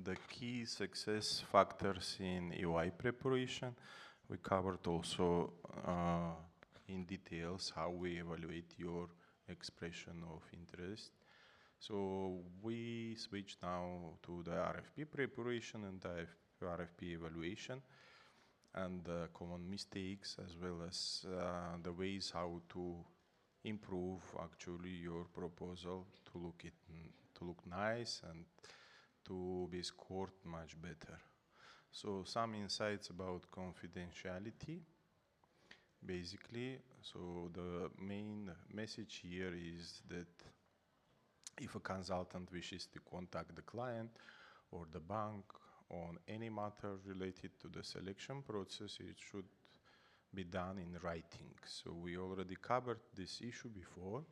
the key success factors in UI preparation. We covered also in details how we evaluate your expression of interest. So we switch now to the RFP preparation and the RFP evaluation, and the common mistakes, as well as the ways how to improve actually your proposal to look nice and to be scored much better. So some insights about confidentiality. Basically, so the main message here is that if a consultant wishes to contact the client or the bank on any matter related to the selection process, it should be done in writing. So we already covered this issue before.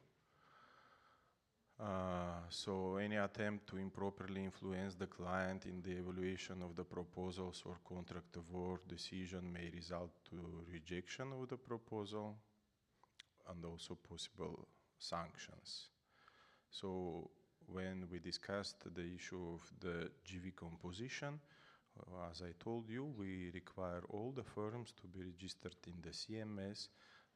So any attempt to improperly influence the client in the evaluation of the proposals or contract award decision may result to rejection of the proposal and also possible sanctions. So when we discussed the issue of the GV composition, as I told you, we require all the firms to be registered in the CMS,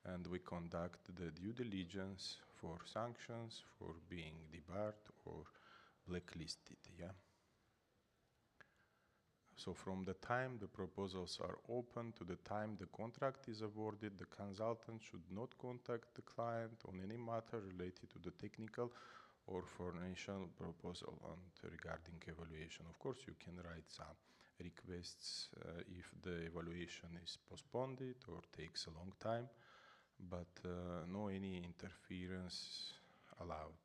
and we conduct the due diligence for sanctions, for being debarred or blacklisted, yeah? So from the time the proposals are open to the time the contract is awarded, the consultant should not contact the client on any matter related to the technical or financial proposal and regarding evaluation. Of course, you can write some requests if the evaluation is postponed or takes a long time, but no any interference allowed.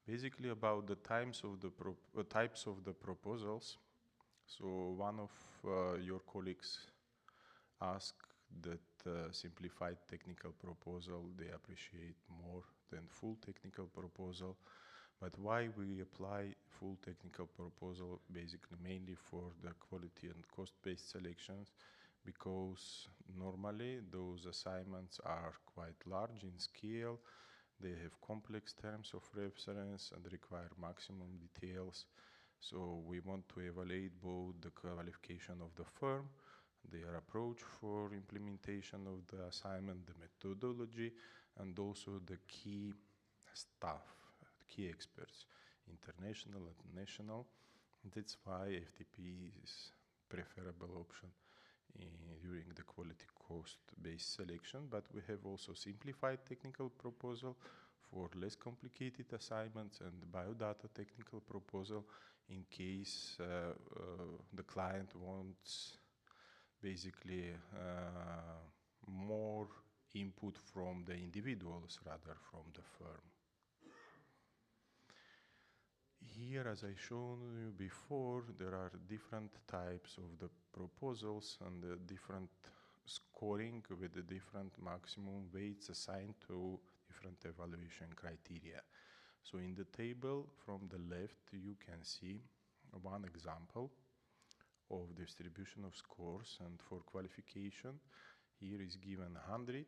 Basically, about the types of the proposals. So one of your colleagues asked that simplified technical proposal they appreciate more than full technical proposal. But why we apply full technical proposal? Basically mainly for the quality and cost-based selections, because normally those assignments are quite large in scale. They have complex terms of reference and require maximum details. So we want to evaluate both the qualification of the firm, their approach for implementation of the assignment, the methodology, and also the key staff, key experts, international and national. That's why FTP is preferable option during the quality cost-based selection, but we have also simplified technical proposal for less complicated assignments and biodata technical proposal in case the client wants basically more input from the individuals rather from the firm. Here, as I shown you before, there are different types of the proposals and the different scoring with the different maximum weights assigned to different evaluation criteria. So in the table from the left, you can see one example of distribution of scores, and for qualification, here is given 100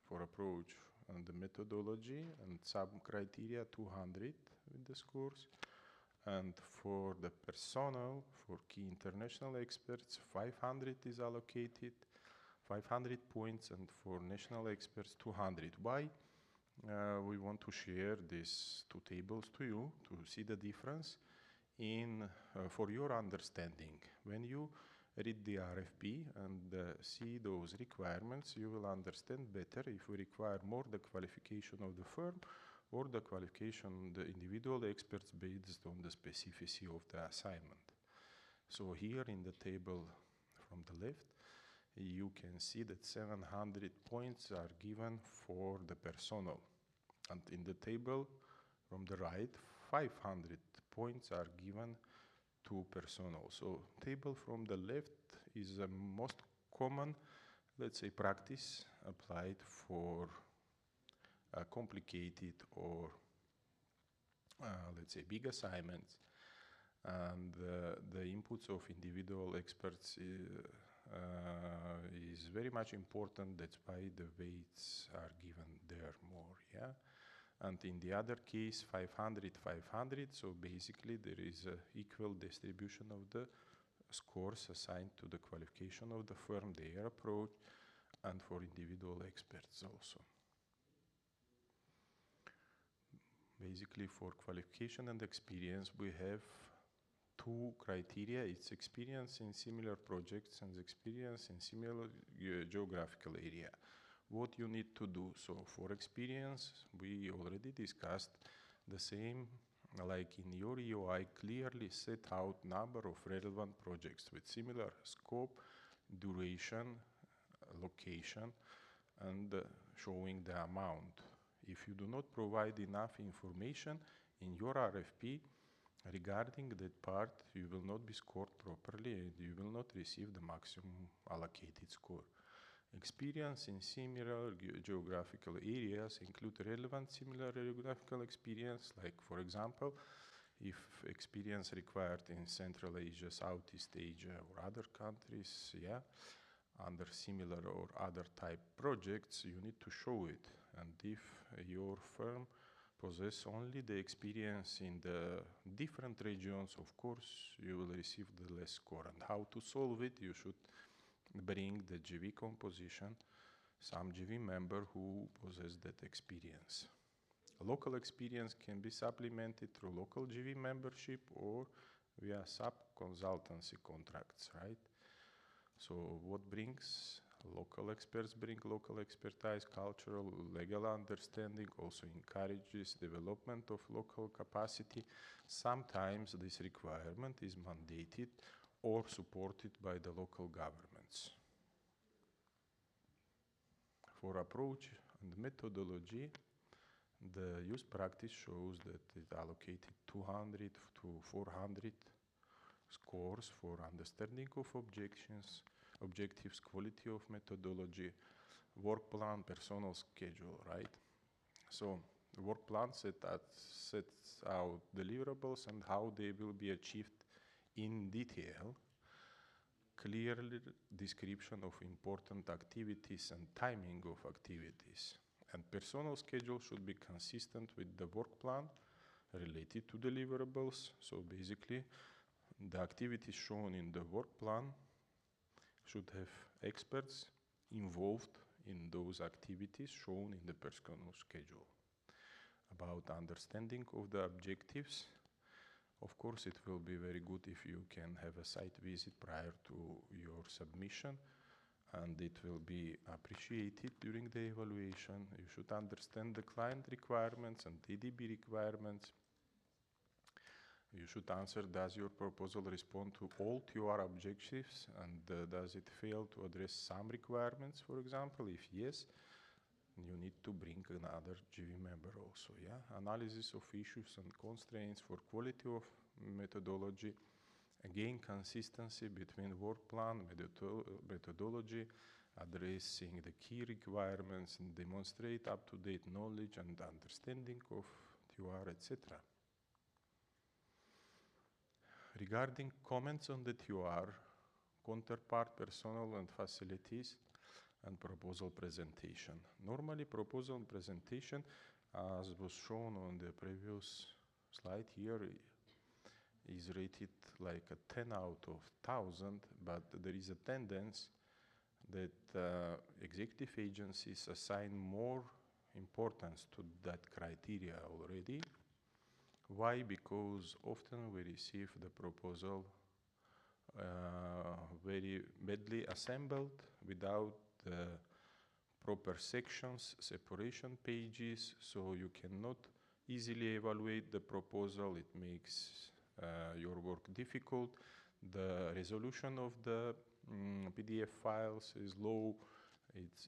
for approach and the methodology, and sub-criteria 200 with the scores. And for the personnel, for key international experts, 500 is allocated, 500 points, and for national experts, 200. Why? We want to share these two tables to you to see the difference in for your understanding. When you read the RFP and see those requirements, you will understand better if we require more the qualification of the firm or the qualification of the individual experts based on the specificity of the assignment. So here in the table from the left, you can see that 700 points are given for the personnel. And in the table from the right, 500 points are given to personnel. So table from the left is the most common, let's say, practice applied for complicated or let's say big assignments, and the inputs of individual experts is very much important. That's why the weights are given there more, yeah. and in the other case 500, 500. So basically there is an equal distribution of the scores assigned to the qualification of the firm, their approach, and for individual experts also. Basically for qualification and experience we have two criteria. It's experience in similar projects and experience in similar geographical area. What you need to do. So for experience, we already discussed the same, like in your EOI, clearly set out number of relevant projects with similar scope, duration, location, and showing the amount. If you do not provide enough information in your RFP regarding that part, you will not be scored properly and you will not receive the maximum allocated score. Experience in similar geographical areas include relevant similar geographical experience, like for example, if experience required in Central Asia, Southeast Asia or other countries, under similar or other type projects, you need to show it. And if your firm possess only the experience in the different regions, of course, you will receive the less score. And how to solve it? You should bring the GV composition, some GV member who possess that experience. Local experience can be supplemented through local GV membership or via sub-consultancy contracts, right? So what brings? Local experts bring local expertise, cultural, legal understanding, also encourages development of local capacity. Sometimes this requirement is mandated or supported by the local governments. For approach and methodology, the use practice shows that it allocated 200 to 400 scores for understanding of objectives, quality of methodology, work plan, personal schedule, right? So the work plan sets out deliverables and how they will be achieved in detail, clear description of important activities and timing of activities. And personal schedule should be consistent with the work plan related to deliverables. So basically, the activities shown in the work plan should have experts involved in those activities shown in the personal schedule. About understanding of the objectives, of course, it will be very good if you can have a site visit prior to your submission, and it will be appreciated during the evaluation. You should understand the client requirements and ADB requirements. You should answer, does your proposal respond to all TOR objectives, and does it fail to address some requirements, for example? If yes, you need to bring another GV member also, Analysis of issues and constraints for quality of methodology. Again, consistency between work plan, methodology, addressing the key requirements, and demonstrate up-to-date knowledge and understanding of TOR, etc. Regarding comments on the TOR, counterpart, personnel and facilities, and proposal presentation. Normally, proposal presentation, as was shown on the previous slide here, is rated like a 10 out of 1,000, but there is a tendency that executive agencies assign more importance to that criteria already. Why? Because often we receive the proposal very badly assembled without the proper sections, separation pages, so you cannot easily evaluate the proposal. It makes your work difficult. The resolution of the PDF files is low.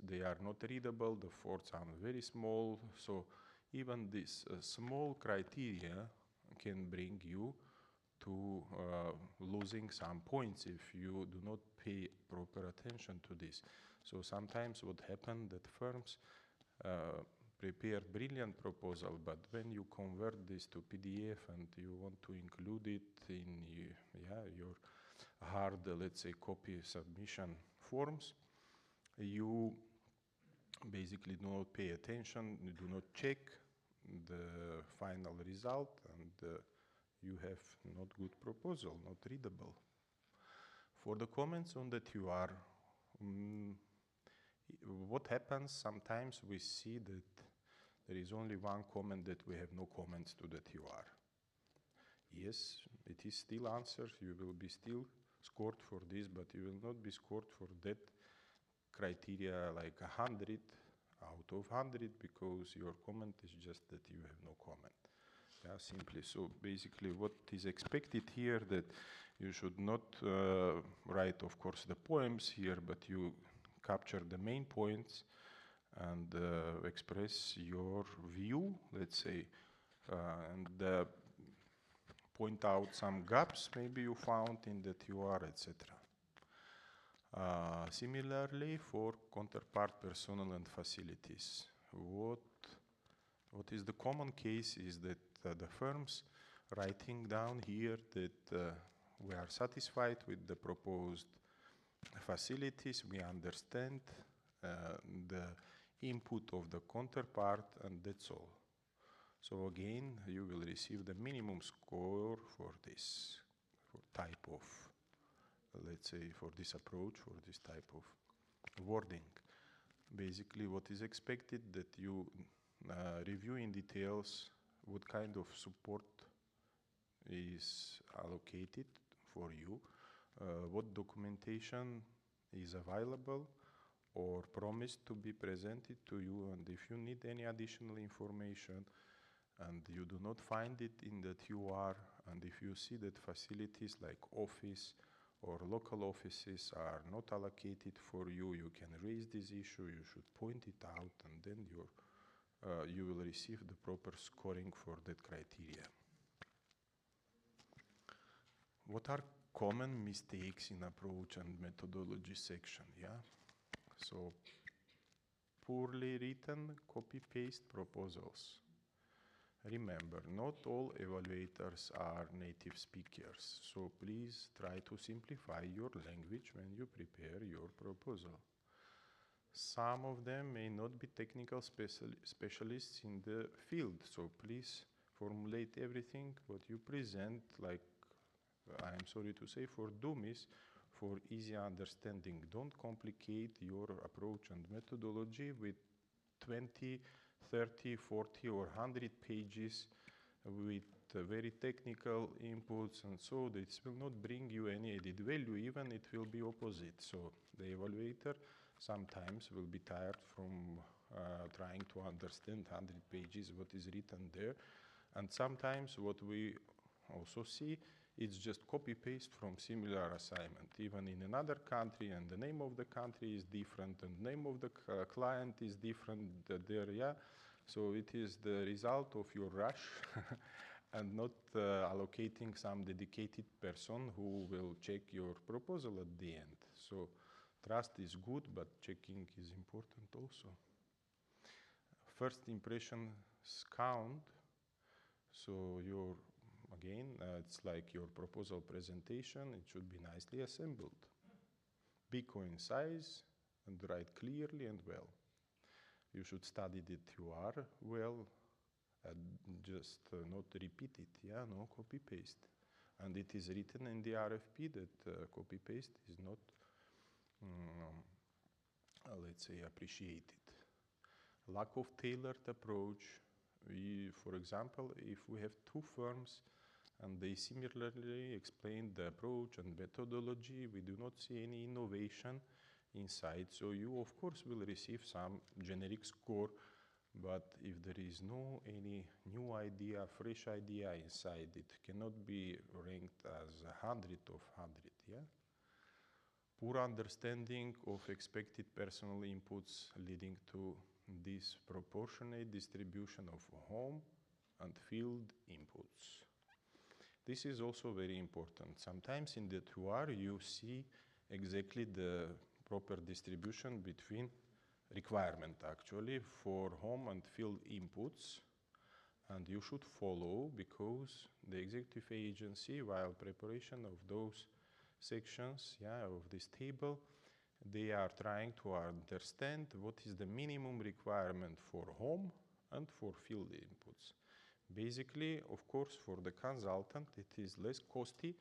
They are not readable. The fonts are very small. So even this small criteria can bring you to losing some points if you do not pay proper attention to this. So sometimes what happened that firms prepare brilliant proposal, but when you convert this to PDF and you want to include it in your hard, let's say, copy submission forms, you basically do not pay attention, you do not check the final result, and you have not good proposal, not readable. For the comments on the TUR, what happens sometimes we see that there is only one comment that we have no comments to the TUR. Yes, it is still answers, you will be still scored for this, but you will not be scored for that criteria like 100 out of 100 because your comment is just that you have no comment. Yeah, simply. So basically what is expected here that you should not write, of course, the poems here, but you capture the main points and express your view, let's say, and point out some gaps maybe you found in the TUR, etc. Similarly, for counterpart personnel and facilities, what is the common case is that the firms writing down here that we are satisfied with the proposed facilities, we understand the input of the counterpart, and that's all. So again, you will receive the minimum score for this type of, let's say, for this approach, for this type of wording. Basically, what is expected that you review in details what kind of support is allocated for you, what documentation is available or promised to be presented to you, and if you need any additional information and you do not find it in the TUR, and if you see that facilities like office or local offices are not allocated for you, you can raise this issue, you should point it out, and then you will receive the proper scoring for that criteria. What are common mistakes in approach and methodology section? Yeah, so poorly written copy-paste proposals. Remember, not all evaluators are native speakers, so please try to simplify your language when you prepare your proposal. Some of them may not be technical specialists in the field, so please formulate everything what you present like, I'm sorry to say, for dummies, for easy understanding. Don't complicate your approach and methodology with 20, 30, 40 or 100 pages with very technical inputs, and so this will not bring you any added value, even it will be opposite. So the evaluator sometimes will be tired from trying to understand 100 pages what is written there, and sometimes what we also see, it's just copy-paste from similar assignment, even in another country, and the name of the country is different, and the name of the client is different there, yeah? So it is the result of your rush and not allocating some dedicated person who will check your proposal at the end. So trust is good, but checking is important also. First impressions count, so again, it's like your proposal presentation, it should be nicely assembled. Be concise and write clearly and well. You should study the TUR well and just not repeat it, yeah, no copy-paste. And it is written in the RFP that copy-paste is not, let's say, appreciated. Lack of tailored approach. For example, if we have two firms and they similarly explain the approach and methodology, we do not see any innovation inside. So you, of course, will receive some generic score, but if there is no any new idea, fresh idea inside, it cannot be ranked as 100 of 100, yeah? Poor understanding of expected personal inputs leading to disproportionate distribution of home and field inputs. This is also very important. Sometimes in the TUR you see exactly the proper distribution between requirement actually for home and field inputs, and you should follow, because the executive agency, while preparation of those sections, yeah, of this table, they are trying to understand what is the minimum requirement for home and for field inputs. Basically, of course, for the consultant, it is less costly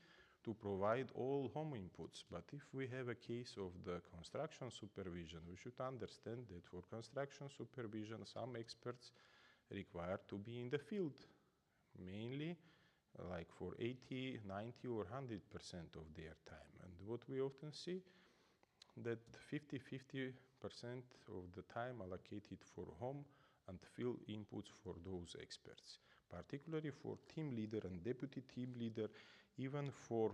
to provide all home inputs. But if we have a case of the construction supervision, we should understand that for construction supervision, some experts require to be in the field, mainly like for 80, 90 or 100% of their time. And what we often see, that 50% of the time allocated for home and field inputs for those experts, particularly for team leader and deputy team leader, even for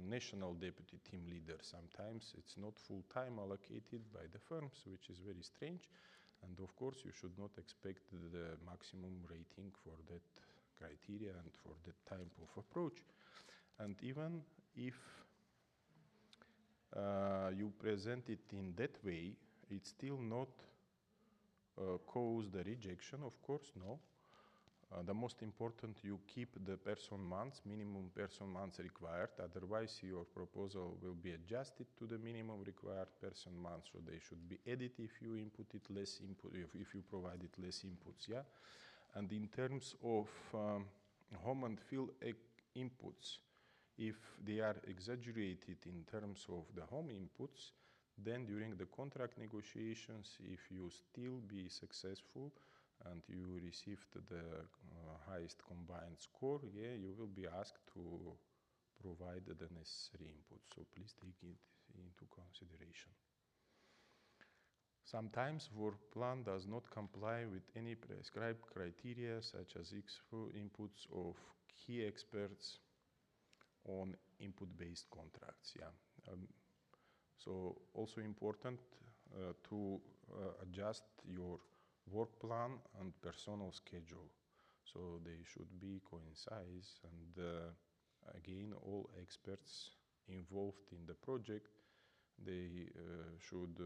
national deputy team leader. Sometimes it's not full time allocated by the firms, which is very strange. And of course, you should not expect the maximum rating for that criteria and for that type of approach. And even if you present it in that way, it still not cause the rejection, of course, no. The most important, you keep the person months, minimum person months required, otherwise your proposal will be adjusted to the minimum required person months, so they should be added if you input it less input, if you provided less inputs, yeah. And in terms of home and field inputs, if they are exaggerated in terms of the home inputs, then during the contract negotiations, if you still be successful and you received the highest combined score, yeah, you will be asked to provide the necessary input. So please take it into consideration. Sometimes work plan does not comply with any prescribed criteria, such as inputs of key experts on input-based contracts. Yeah. So also important to adjust your work plan and personal schedule. So they should be coincide, and again, all experts involved in the project, they should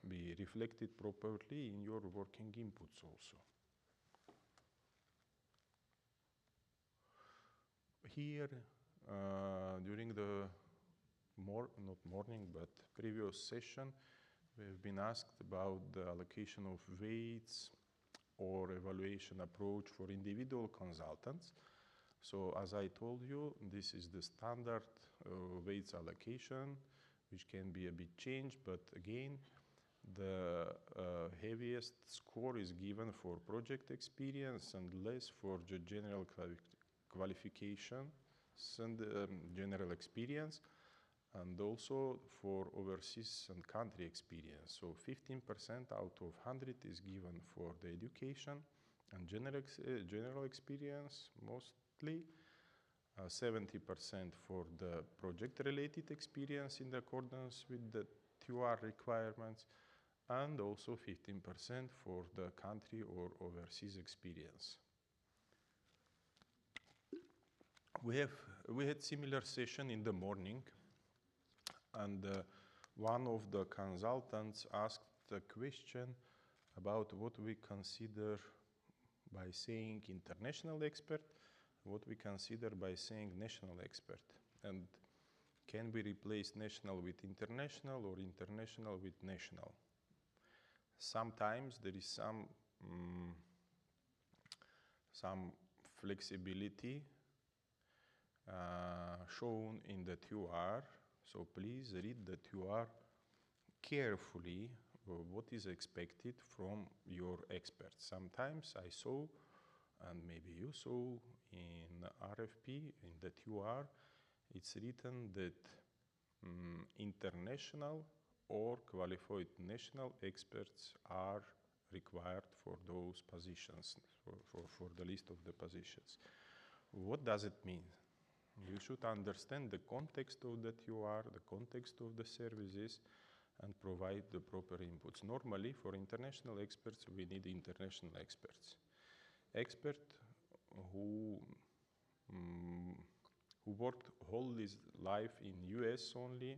be reflected properly in your working inputs also. Here, during the not morning, but previous session, we've been asked about the allocation of weights or evaluation approach for individual consultants. So as I told you, this is the standard weights allocation, which can be a bit changed, but again, the heaviest score is given for project experience and less for the general qualifications and general experience, and also for overseas and country experience. So 15% out of 100 is given for the education and general experience mostly, 70% for the project-related experience in accordance with the TUR requirements, and also 15% for the country or overseas experience. We had similar session in the morning, and one of the consultants asked the question about what we consider by saying international expert, what we consider by saying national expert, and can we replace national with international or international with national? Sometimes there is some flexibility shown in the TUR, so please read the TUR carefully, what is expected from your experts. Sometimes I saw, and maybe you saw in RFP, in the TUR, it's written that international or qualified national experts are required for those positions, for the list of the positions. What does it mean? You should understand the context of the TUR, the context of the services, and provide the proper inputs. Normally, for international experts, we need international experts. Expert who worked whole his life in US only,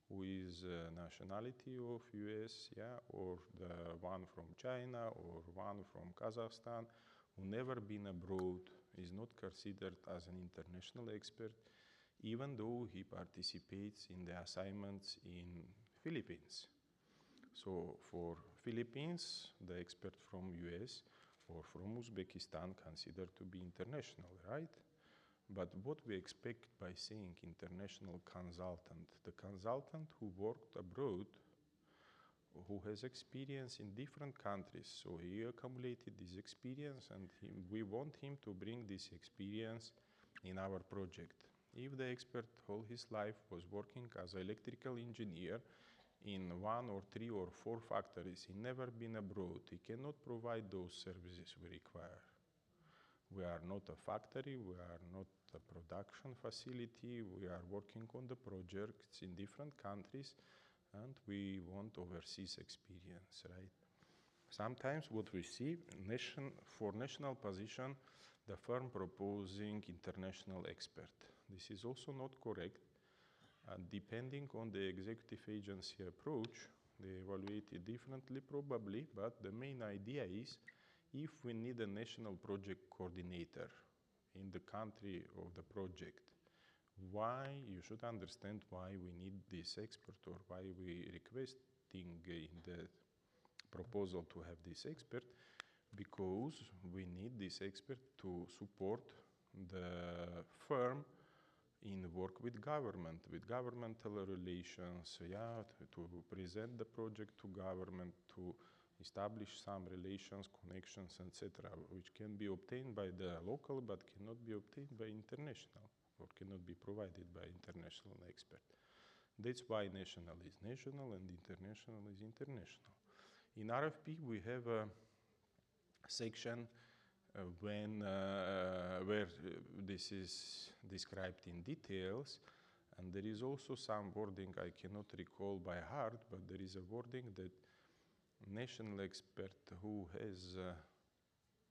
who is nationality of US, yeah, or the one from China or one from Kazakhstan, who never been abroad, is not considered as an international expert, even though he participates in the assignments in Philippines. So for Philippines, the expert from US or from Uzbekistan considered to be international, right? But what we expect by saying international consultant? The consultant who worked abroad, who has experience in different countries. So he accumulated this experience and we want him to bring this experience in our project. If the expert all his life was working as an electrical engineer in 1 or 3 or 4 factories, he never been abroad, he cannot provide those services we require. We are not a factory, we are not a production facility, we are working on the projects in different countries and we want overseas experience, right? Sometimes what we see, for national position, the firm proposing international expert. This is also not correct. Depending on the executive agency approach, they evaluate it differently probably, but the main idea is if we need a national project coordinator in the country of the project, why you should understand why we need this expert or why we requesting in the proposal to have this expert, because we need this expert to support the firm in work with government, with governmental relations, to present the project to government, to establish some relations, connections, etc., which can be obtained by the local but cannot be obtained by international or cannot be provided by international expert. That's why national is national and international is international. In RFP, we have a section where this is described in details, and there is also some wording I cannot recall by heart, but there is a wording that national expert who has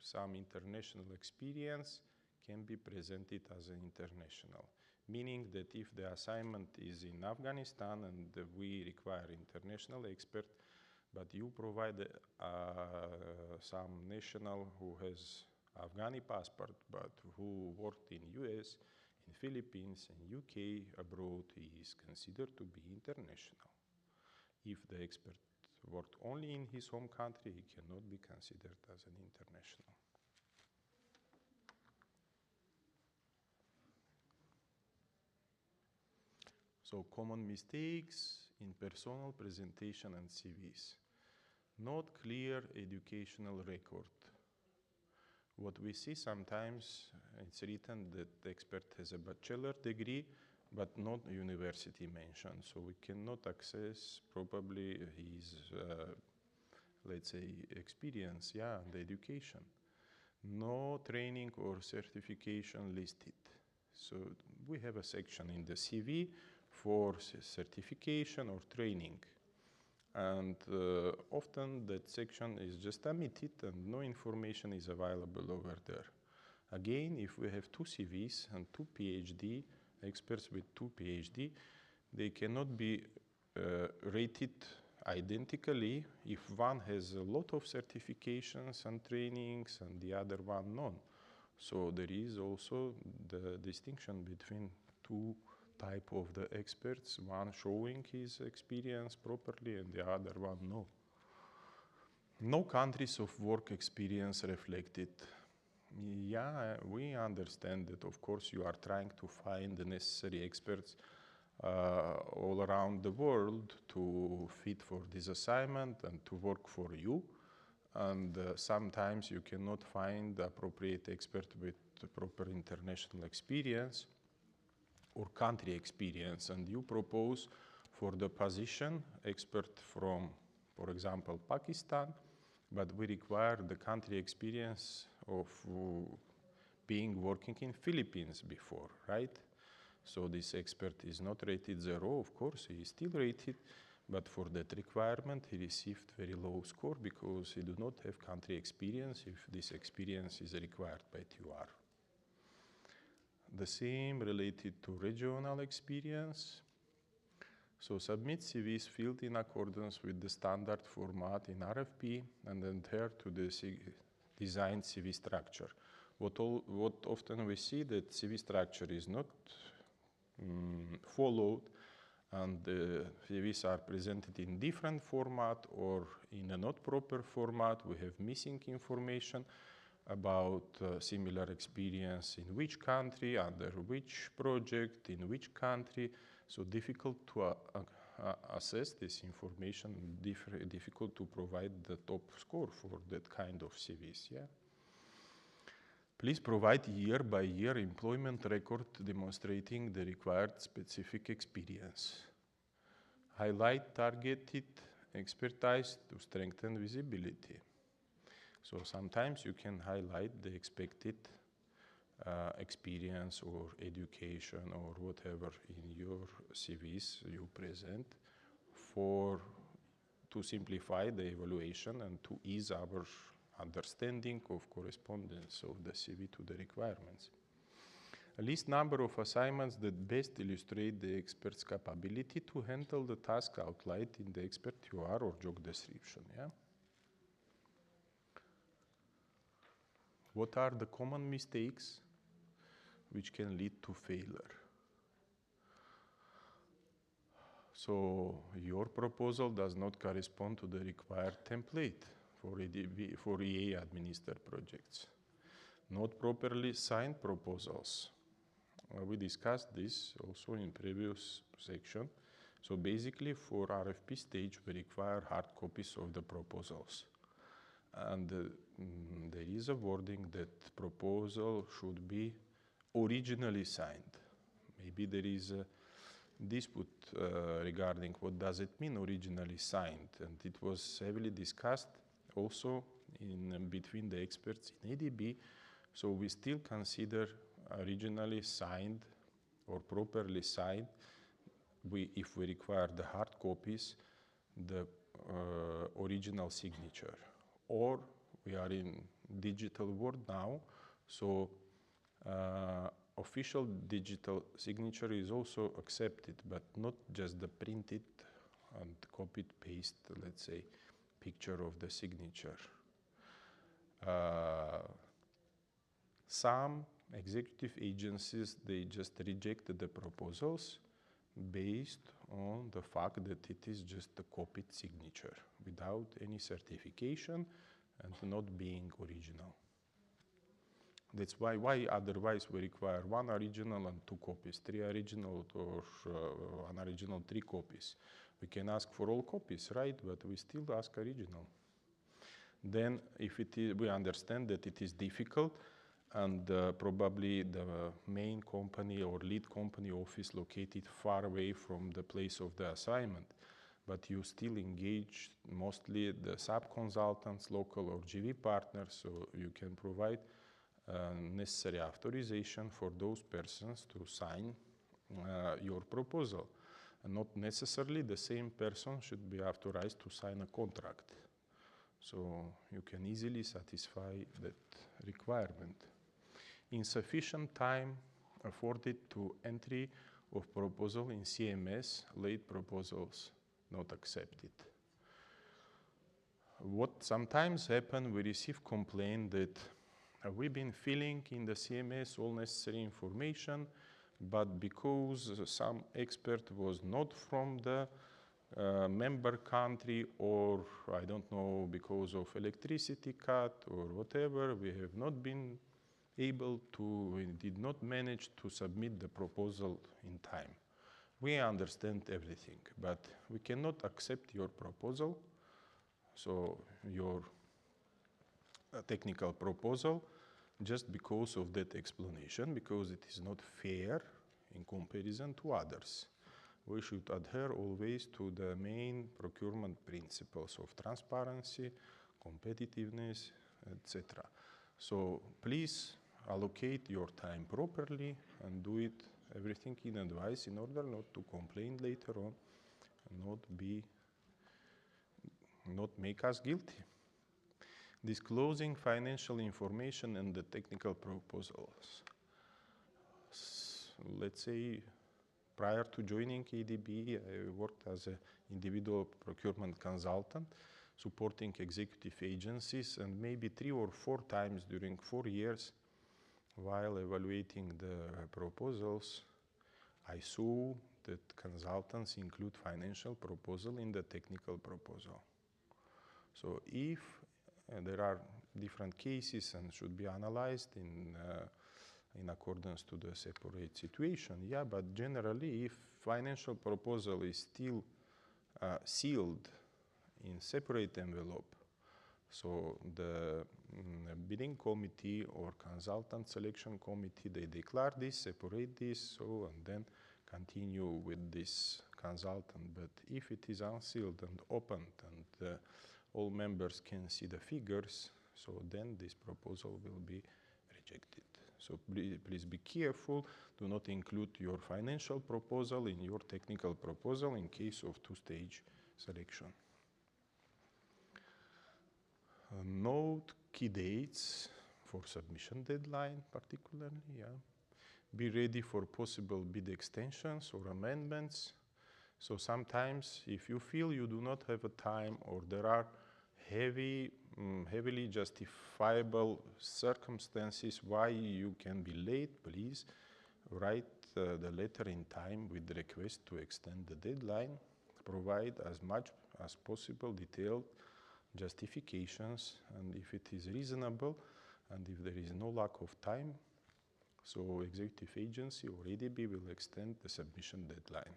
some international experience can be presented as an international, meaning that if the assignment is in Afghanistan and we require international expert, but you provide some national who has Afghani passport, but who worked in US, in Philippines, in UK, abroad, he is considered to be international. If the expert worked only in his home country, he cannot be considered as an international. So common mistakes in personal presentation and CVs. Not clear educational record. What we see sometimes, it's written that the expert has a bachelor degree, but not university mentioned. So we cannot access probably his, let's say, experience, and education. No training or certification listed. So we have a section in the CV for certification or training. And often that section is just omitted and no information is available over there. Again, if we have 2 CVs and 2 PhD, experts with 2 PhD, they cannot be rated identically if one has a lot of certifications and trainings and the other one none. So there is also the distinction between 2 type of the experts, one showing his experience properly and the other one no. No countries of work experience reflected. Yeah, we understand that of course you are trying to find the necessary experts all around the world to fit for this assignment and to work for you. And sometimes you cannot find the appropriate expert with the proper international experience or country experience, and you propose for the position expert from, for example, Pakistan, but we require the country experience of being working in Philippines before, right? So this expert is not rated 0, of course, he is still rated, but for that requirement he received very low score because he do not have country experience if this experience is required by TUR. The same related to regional experience. So submit CVs filled in accordance with the standard format in RFP and adhere to the designed CV structure. What often we see that CV structure is not followed, and the CVs are presented in different format or in a not proper format. We have missing information about similar experience in which country, under which project, in which country. So difficult to assess this information, difficult to provide the top score for that kind of CVs. Yeah. Please provide year-by-year employment record demonstrating the required specific experience. Highlight targeted expertise to strengthen visibility. So sometimes you can highlight the expected experience or education or whatever in your CVs you present to simplify the evaluation and to ease our understanding of correspondence of the CV to the requirements. A list number of assignments that best illustrate the expert's capability to handle the task outlined in the expert UR or job description. Yeah? What are the common mistakes which can lead to failure? So your proposal does not correspond to the required template for ADB, for EA administered projects. Not properly signed proposals. We discussed this also in previous section. So basically for RFP stage, we require hard copies of the proposals. And there is a wording that proposal should be originally signed. Maybe there is a dispute regarding what does it mean originally signed, and it was heavily discussed also in between the experts in ADB. So we still consider originally signed or properly signed, if we require the hard copies, the original signature. Or we are in digital world now, so official digital signature is also accepted, but not just the printed and copied paste, let's say, picture of the signature. Some executive agencies, they just rejected the proposals based on the fact that it is just a copied signature without any certification and not being original. That's why otherwise we require one original and 2 copies, 3 original or unoriginal 3 copies. We can ask for all copies, right? But we still ask original. Then if it is, we understand that it is difficult and probably the main company or lead company office located far away from the place of the assignment, but you still engage mostly the sub-consultants, local or GV partners, so you can provide necessary authorization for those persons to sign your proposal. And not necessarily the same person should be authorized to sign a contract. So you can easily satisfy that requirement. Insufficient time afforded to entry of proposal in CMS, late proposals not accepted. What sometimes happens, we receive complaint that we've been filling in the CMS all necessary information, but because some expert was not from the member country, or I don't know, because of electricity cut or whatever, we have not been able to, we did not manage to submit the proposal in time. We understand everything, but we cannot accept your proposal, so your technical proposal, just because of that explanation, because it is not fair in comparison to others. We should adhere always to the main procurement principles of transparency, competitiveness, etc. So please allocate your time properly and do it everything in advance in order not to complain later on and not make us guilty. Disclosing financial information and the technical proposals. Let's say prior to joining ADB, I worked as an individual procurement consultant supporting executive agencies, and maybe 3 or 4 times during 4 years while evaluating the proposals, I saw that consultants include financial proposal in the technical proposal. So if there are different cases and should be analyzed in accordance to the separate situation, yeah, but generally if financial proposal is still sealed in separate envelope, so the bidding committee or consultant selection committee, they declare this, separate this, so and then continue with this consultant. But if it is unsealed and opened and all members can see the figures, so then this proposal will be rejected. So please be careful, do not include your financial proposal in your technical proposal in case of two-stage selection. Note key dates for submission deadline particularly, yeah. Be ready for possible bid extensions or amendments. So sometimes if you feel you do not have a time or there are heavily justifiable circumstances why you can be late, please write the letter in time with the request to extend the deadline. Provide as much as possible detailed justifications, and if it is reasonable and if there is no lack of time, so executive agency or ADB will extend the submission deadline.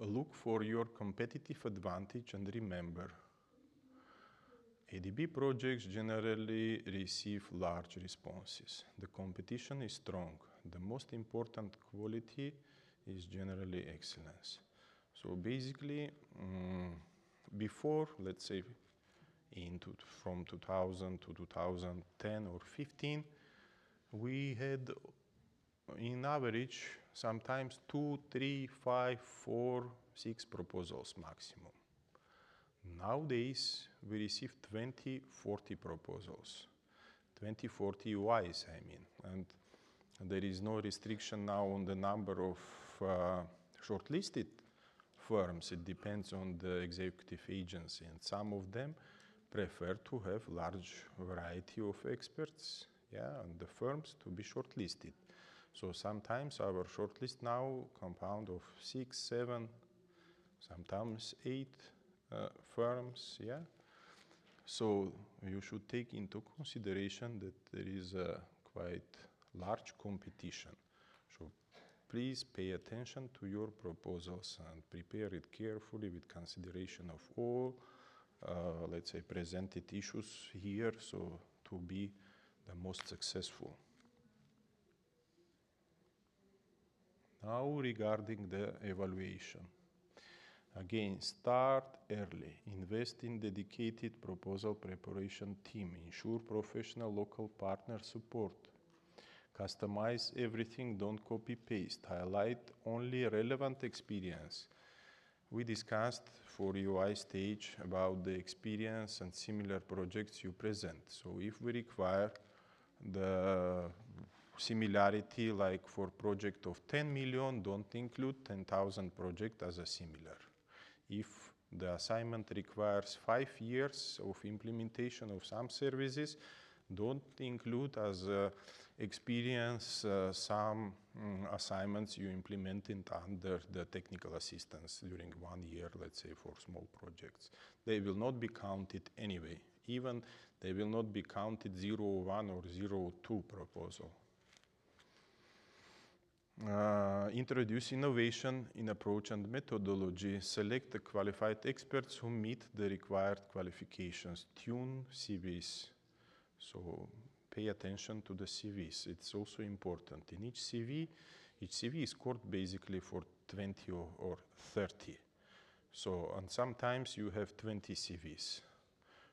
Look for your competitive advantage and remember, ADB projects generally receive large responses. The competition is strong. The most important quality is generally excellence. So basically, before, let's say, from 2000 to 2010 or 15, we had, in average, sometimes 2, 3, 5, 4, 6 proposals maximum. Nowadays, we receive 20, 40 proposals. 20, 40 UIs, I mean. And there is no restriction now on the number of shortlisted firms. It depends on the executive agency, and some of them prefer to have large variety of experts, yeah, and the firms to be shortlisted. So sometimes our shortlist now compound of 6, 7, sometimes 8 firms, yeah. So you should take into consideration that there is a quite large competition. So please pay attention to your proposals and prepare it carefully with consideration of all, let's say, presented issues here, so to be the most successful. Now regarding the evaluation. Again, start early, invest in dedicated proposal preparation team, ensure professional local partner support, customize everything, don't copy paste, highlight only relevant experience. We discussed for UI stage about the experience and similar projects you present. So if we require the similarity, like for project of 10 million, don't include 10,000 project as a similar. If the assignment requires 5 years of implementation of some services, don't include as experience some assignments you implemented under the technical assistance during 1 year, let's say, for small projects. They will not be counted anyway. Even they will not be counted 0.1 or 0.2 proposal. Introduce innovation in approach and methodology. Select the qualified experts who meet the required qualifications. Tune CVs. So pay attention to the CVs. It's also important. In each CV is scored basically for 20 or 30. So, and sometimes you have 20 CVs.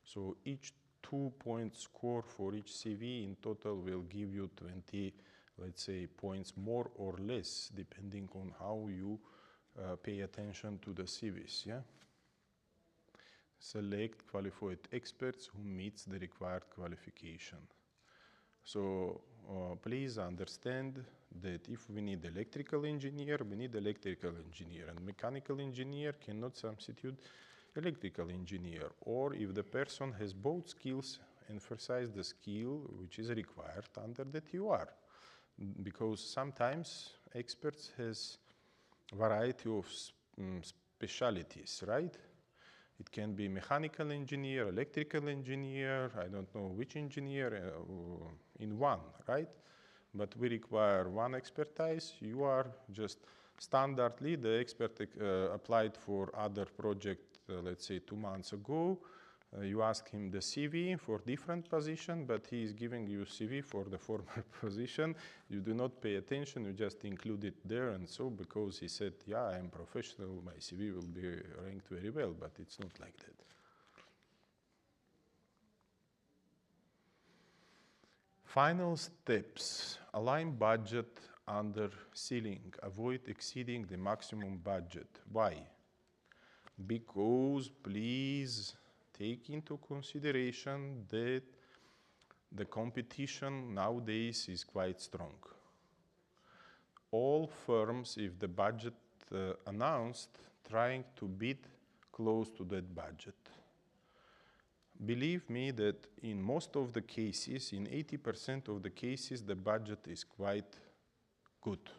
So each 2-point score for each CV in total will give you 20, let's say, points more or less, depending on how you pay attention to the CVs, yeah? Select qualified experts who meets the required qualification. So please understand that if we need electrical engineer, we need electrical engineer, and mechanical engineer cannot substitute electrical engineer. Or if the person has both skills, emphasize the skill which is required under the TUR. Because sometimes experts has variety of specialities, right? It can be mechanical engineer, electrical engineer, I don't know which engineer in one, right? But we require one expertise. You are just standardly, the expert applied for other project, let's say 2 months ago. You ask him the CV for different position, but he is giving you CV for the former position. You do not pay attention, you just include it there, and so because he said, yeah, I am professional, my CV will be ranked very well, but it's not like that. Final steps: align budget under ceiling, avoid exceeding the maximum budget. Why? Because please take into consideration that the competition nowadays is quite strong. All firms, if the budget announced, trying to bid close to that budget. Believe me that in most of the cases, in 80% of the cases, the budget is quite good,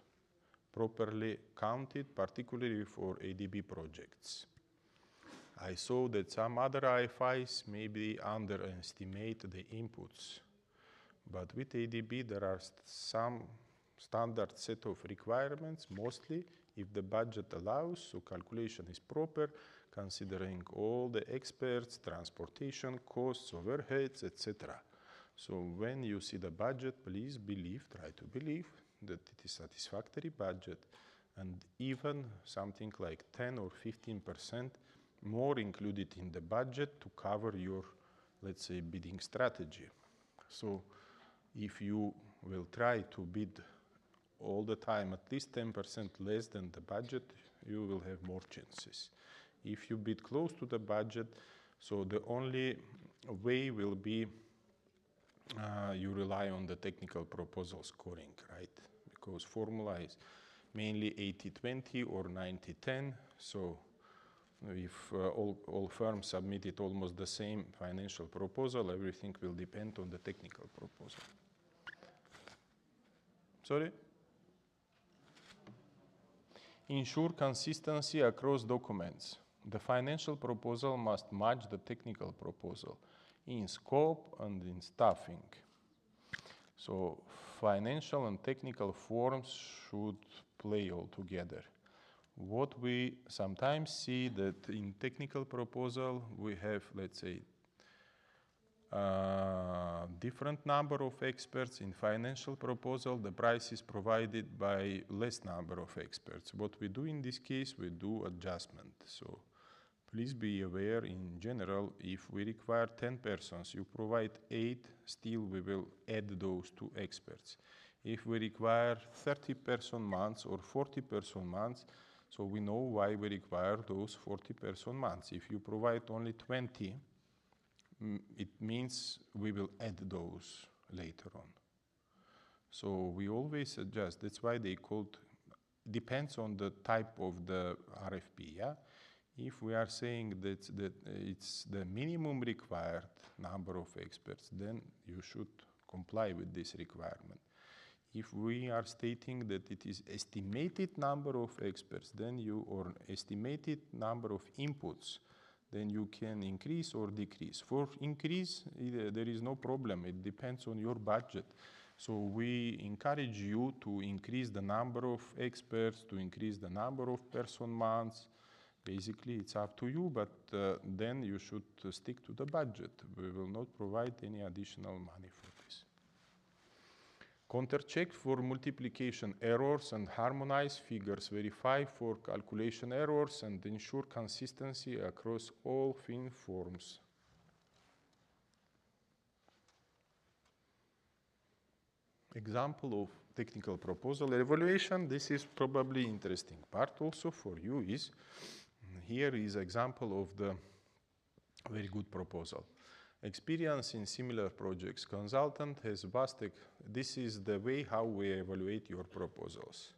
properly counted, particularly for ADB projects. I saw that some other IFIs maybe underestimate the inputs, but with ADB there are some standard set of requirements, mostly if the budget allows, so calculation is proper, considering all the experts, transportation costs, overheads, etc. So when you see the budget, please try to believe that it is satisfactory budget, and even something like 10 or 15% more included in the budget to cover your, let's say, bidding strategy. So if you will try to bid all the time at least 10% less than the budget, you will have more chances. If you bid close to the budget, so the only way will be you rely on the technical proposal scoring, right? Because formula is mainly 80-20 or 90-10. So if all firms submitted almost the same financial proposal, everything will depend on the technical proposal. Sorry? Ensure consistency across documents. The financial proposal must match the technical proposal in scope and in staffing. So financial and technical forms should play all together. What we sometimes see that in technical proposal we have, let's say, different number of experts. In financial proposal, the price is provided by less number of experts. What we do in this case, we do adjustment. So please be aware, in general, if we require 10 persons, you provide 8, still we will add those 2 experts. If we require 30 person months or 40 person months, so we know why we require those 40 person months. If you provide only 20, it means we will add those later on. So we always adjust. That's why they called, depends on the type of the RFP, yeah? If we are saying that it's the minimum required number of experts, then you should comply with this requirement. If we are stating that it is estimated number of experts, then or estimated number of inputs, then you can increase or decrease. For increase, there is no problem. It depends on your budget. So we encourage you to increase the number of experts, to increase the number of person months. Basically, it's up to you, but then you should stick to the budget. We will not provide any additional money for this. Counter-check for multiplication errors and harmonize figures. Verify for calculation errors and ensure consistency across all fin forms. Example of technical proposal evaluation. This is probably interesting part also for you. Here is example of the very good proposal. Experience in similar projects. Consultant has vast. This is the way how we evaluate your proposals.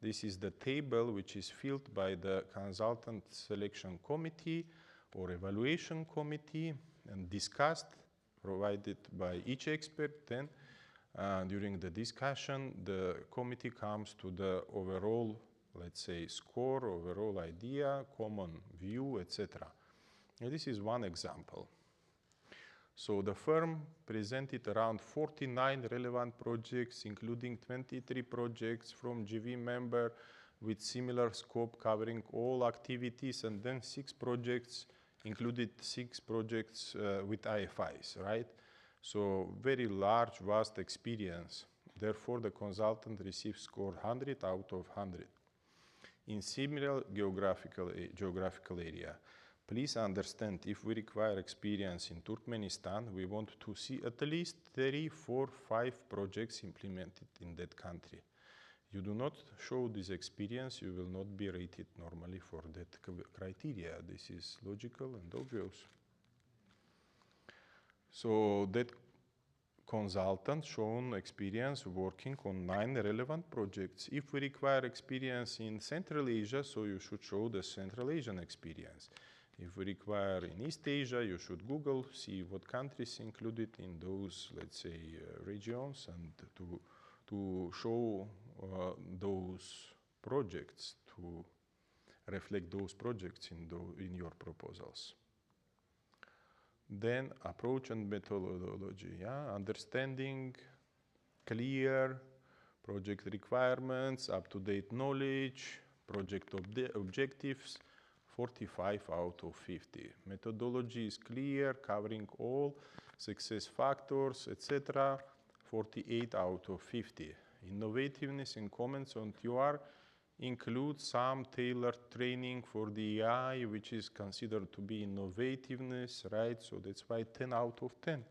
This is the table which is filled by the consultant selection committee or evaluation committee and discussed, provided by each expert. Then during the discussion, the committee comes to the overall, let's say, score, overall idea, common view, etc. And this is one example. So the firm presented around 49 relevant projects, including 23 projects from GV member with similar scope covering all activities, and then 6 projects, included 6 projects with IFIs, right? So very large, vast experience. Therefore, the consultant received score 100 out of 100. In similar geographical area, please understand, if we require experience in Turkmenistan, we want to see at least 3, 4, 5 projects implemented in that country. You do not show this experience, you will not be rated normally for that criteria. This is logical and obvious. So that consultant shown experience working on 9 relevant projects. If we require experience in Central Asia, so you should show the Central Asian experience. If we require in East Asia, you should Google, see what countries included in those, let's say, regions, and to show those projects, to reflect those projects in your proposals. Then approach and methodology, yeah? Understanding, clear, project requirements, up-to-date knowledge, project objectives, 45 out of 50. Methodology is clear, covering all success factors, etc., 48 out of 50. Innovativeness and comments on TOR include some tailored training for the AI, which is considered to be innovativeness, right? So that's why 10 out of 10.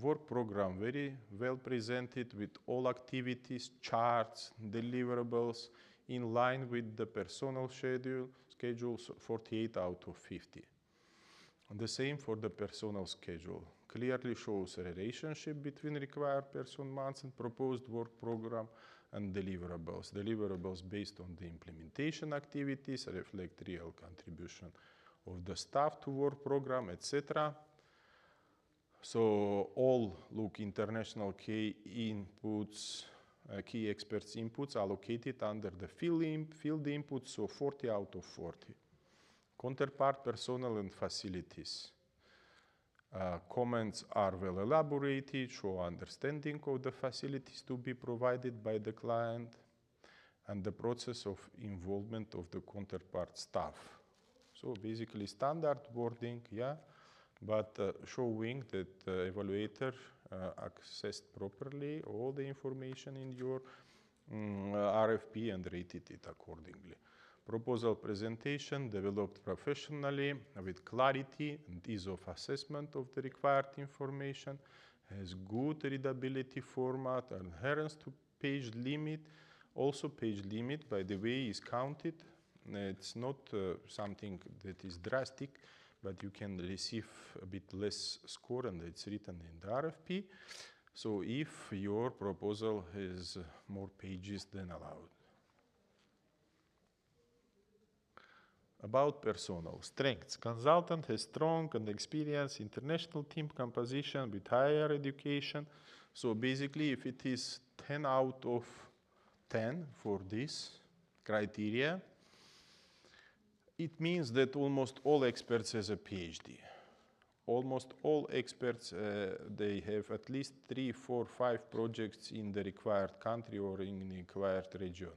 Work program, very well presented with all activities, charts, deliverables, in line with the personnel schedules, 48 out of 50. And the same for the personnel schedule. Clearly shows a relationship between required person months and proposed work program and deliverables. Deliverables based on the implementation activities reflect real contribution of the staff to work program, etc. So all look international key inputs, key experts inputs allocated under the field inputs, so 40 out of 40. Counterpart personnel and facilities. Comments are well elaborated, show understanding of the facilities to be provided by the client and the process of involvement of the counterpart staff. So basically standard wording, yeah, but showing that the evaluator accessed properly all the information in your RFP and rated it accordingly. Proposal presentation developed professionally with clarity and ease of assessment of the required information, has good readability format, adherence to page limit. Also page limit, by the way, is counted. It's not something that is drastic, but you can receive a bit less score and it's written in the RFP. So if your proposal has more pages than allowed. About personnel strengths. Consultant has strong and experienced international team composition with higher education. So basically, if it is 10 out of 10 for this criteria, it means that almost all experts has a PhD. Almost all experts, they have at least 3, 4, 5 projects in the required country or in the required region.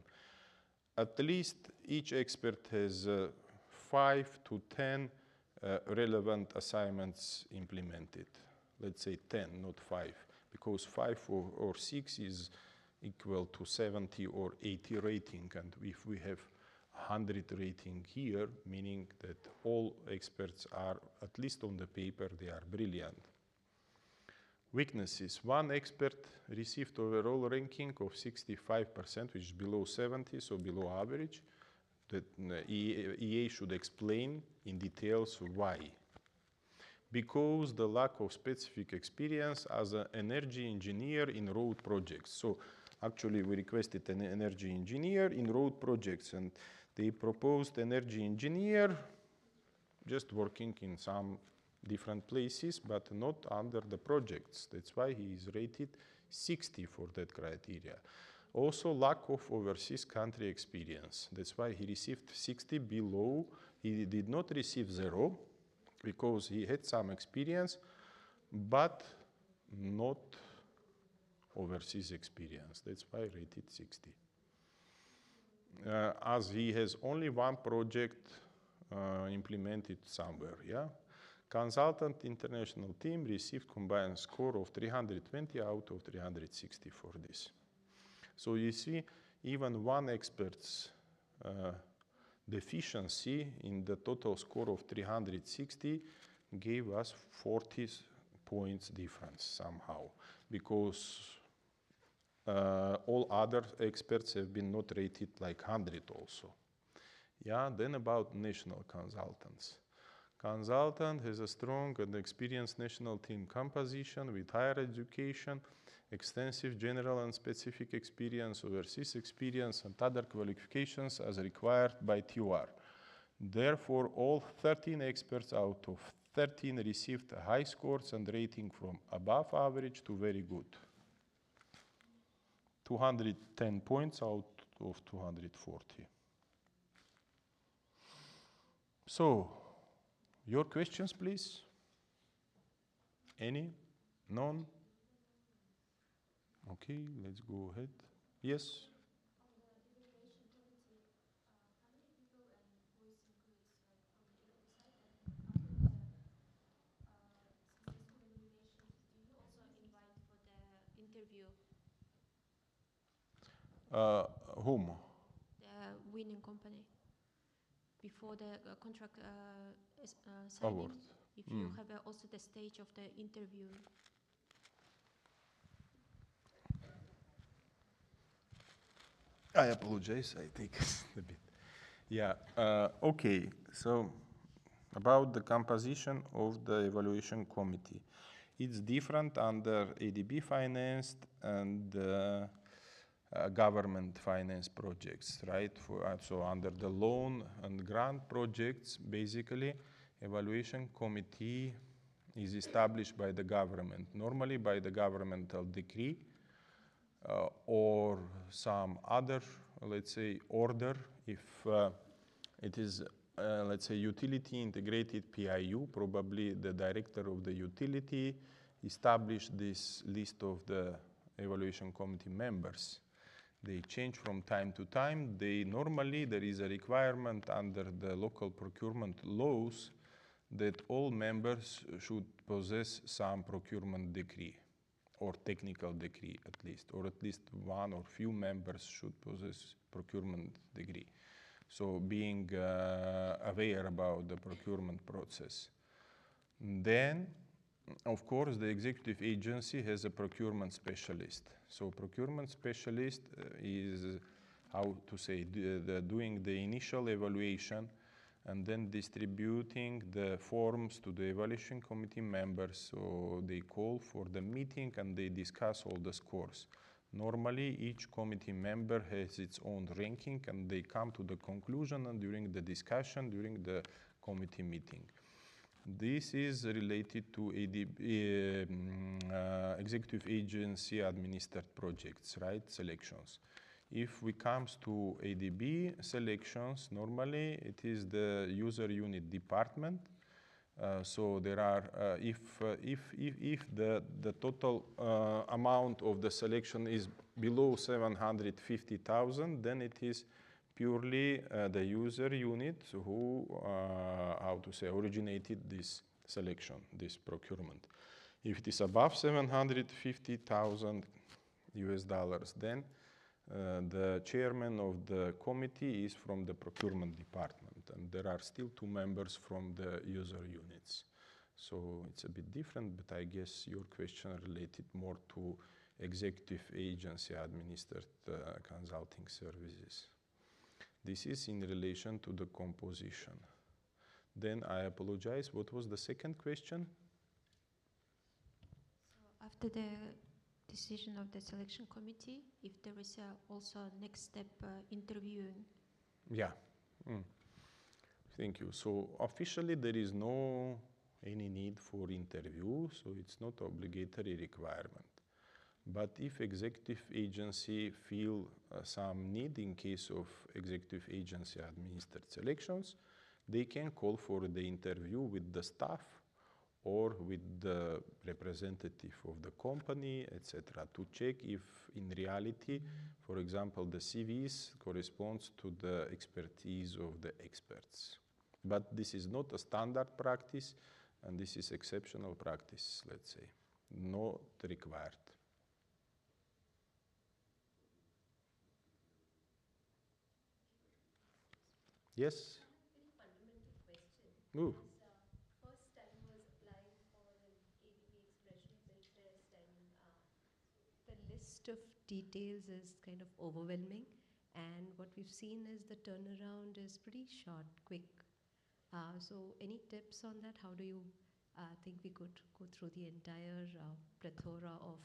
At least each expert has 5 to 10 relevant assignments implemented. Let's say 10, not 5, because 5 or 6 is equal to 70 or 80 rating. And if we have 100 rating here, meaning that all experts are, at least on the paper, they are brilliant. Weaknesses. One expert received overall ranking of 65%, which is below 70, so below average. That EA should explain in details why. Because the lack of specific experience as an energy engineer in road projects. So actually we requested an energy engineer in road projects, and they proposed energy engineer just working in some different places, but not under the projects. That's why he is rated 60 for that criteria. Also, lack of overseas country experience. That's why he received 60 below. He did not receive 0 because he had some experience, but not overseas experience. That's why I rated 60. As he has only one project implemented somewhere, yeah? Consultant international team received combined score of 320 out of 360 for this. So you see, even one expert's deficiency in the total score of 360 gave us 40 points difference somehow, because all other experts have been not rated like 100 also. Yeah, then about national consultants. Consultant has a strong and experienced national team composition with higher education, extensive general and specific experience, overseas experience, and other qualifications as required by TOR. Therefore, all 13 experts out of 13 received high scores and rating from above average to very good. 210 points out of 240. So, your questions, please? Any? None? Okay, let's go ahead. Yes? Whom? The winning company. Before the contract signing, Award. if you have also the stage of the interview. I apologize, I take a bit. Yeah, okay, so about the composition of the evaluation committee. It's different under ADB financed and government finance projects, right? So under the loan and grant projects, basically, evaluation committee is established by the government, normally by the governmental decree or some other, let's say, order. If it is, let's say, utility integrated PIU, probably the director of the utility established this list of the evaluation committee members. They change from time to time. Normally, there is a requirement under the local procurement laws that all members should possess some procurement degree or technical degree at least, or at least one or few members should possess procurement degree. So being aware about the procurement process. Then, of course, the executive agency has a procurement specialist. So procurement specialist is, how to say, doing the initial evaluation and then distributing the forms to the evaluation committee members. So they call for the meeting and they discuss all the scores. Normally, each committee member has its own ranking and they come to the conclusion and during the discussion, during the committee meeting. This is related to ADB, executive agency administered projects, right, selections. If we comes to ADB selections, normally it is the user unit department. So there are, if the total amount of the selection is below 750,000, then it is purely the user unit who, how to say, originated this selection, this procurement. If it is above 750,000 US dollars, then the chairman of the committee is from the procurement department, and there are still 2 members from the user units. So it's a bit different, but I guess your question related more to executive agency administered consulting services. This is in relation to the composition. Then I apologize, what was the second question? So after the decision of the selection committee, if there is also next step interviewing? Yeah, thank you. So officially there is no any need for interview, so it's not obligatory requirement. But if executive agency feel some need in case of executive agency administered selections, they can call for the interview with the staff or with the representative of the company, etc., to check if in reality, for example, the CVs corresponds to the expertise of the experts. But this is not a standard practice, and this is exceptional practice, let's say, not required. Yes? Very fundamental question. Ooh. As first time was applying for an ADB expression of interest, the list of details is kind of overwhelming, and what we've seen is the turnaround is pretty short, quick. So any tips on that? How do you think we could go through the entire plethora of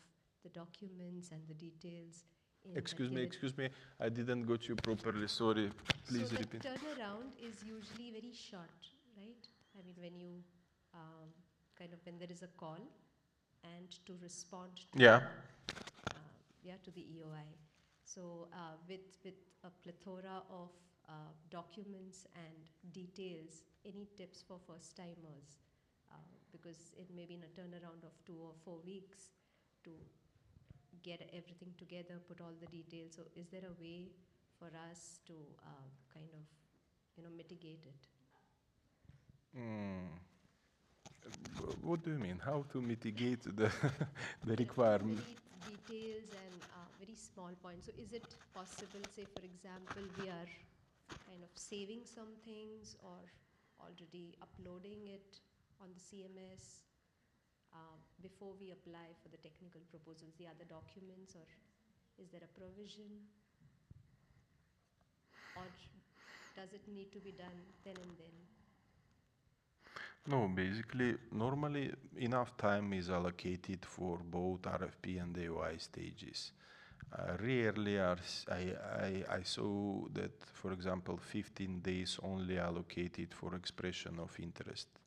the documents and the details? Excuse me, I didn't got you properly, sorry, please repeat. So the turnaround is usually very short, right? I mean, when you, when there is a call and to respond to, to the EOI. So with a plethora of documents and details, any tips for first timers? Because it may be in a turnaround of 2 or 4 weeks to get everything together, put all the details. So is there a way for us to mitigate it? What do you mean? How to mitigate the requirement? Details and very small points. So is it possible, say for example, we are kind of saving some things or already uploading it on the CMS before we apply for the technical proposals, the other documents, or is there a provision? Or does it need to be done then and then? No, basically, normally enough time is allocated for both RFP and AOI stages. Rarely I saw that, for example, 15 days only allocated for expression of interest.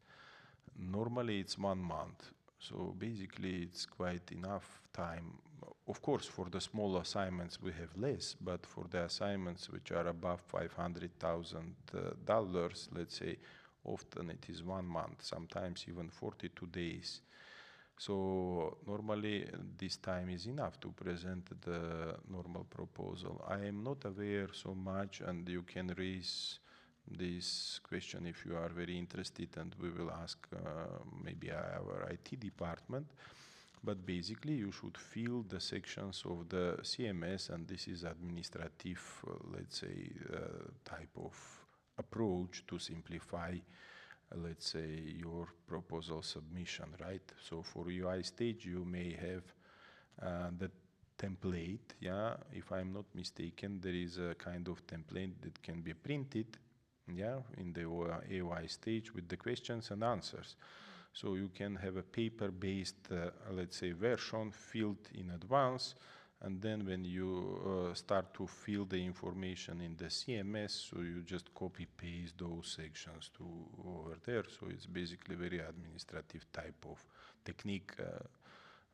Normally it's 1 month. So basically it's quite enough time. Of course, for the small assignments we have less, but for the assignments which are above $500,000, let's say, often it is 1 month, sometimes even 42 days. So normally this time is enough to present the normal proposal. I am not aware so much, and you can raise this question if you are very interested, and we will ask maybe our IT department. But basically you should fill the sections of the CMS, and this is administrative, let's say, type of approach to simplify, let's say, your proposal submission, right? So for UI stage you may have the template, yeah, if I'm not mistaken, there is a kind of template that can be printed, yeah, in the AOI stage with the questions and answers. So you can have a paper-based, let's say, version filled in advance, and then when you start to fill the information in the CMS, so you just copy-paste those sections to over there. So it's basically very administrative type of technique.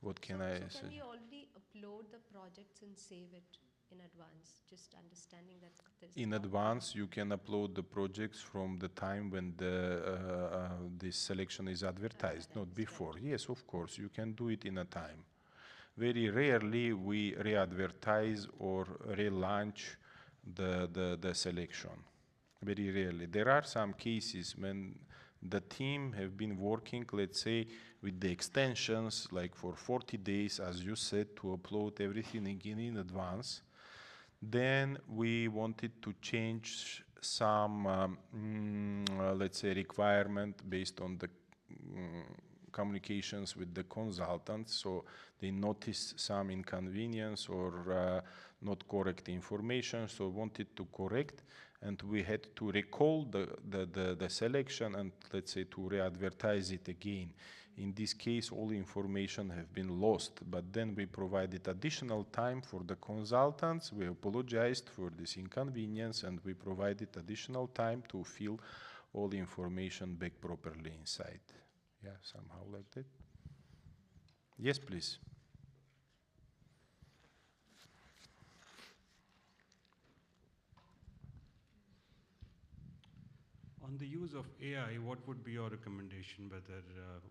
What can I say? Can we already upload the projects and save it in advance? Just understanding that there's in advance, you can upload the projects from the time when the this selection is advertised, not before. Right. Yes, of course, you can do it in a time. Very rarely we re-advertise or relaunch the selection. Very rarely. There are some cases when the team have been working, let's say, with the extensions, like for 40 days, as you said, to upload everything again in advance. Then we wanted to change some, let's say, requirement based on the communications with the consultants. So they noticed some inconvenience or not correct information, so wanted to correct, and we had to recall the selection and, let's say, to re-advertise it again. In this case, all information have been lost, but then we provided additional time for the consultants. We apologized for this inconvenience, and we provided additional time to fill all the information back properly inside. Yeah, somehow like that. Yes, please. So, can you already upload the projects and save it in advance? Just understanding that there's In advance, you can upload the projects from the time when the this selection is advertised, not before. Yes, of course, you can do it in a time. Very rarely we re-advertise or relaunch the selection. On the use of AI, what would be your recommendation? Whether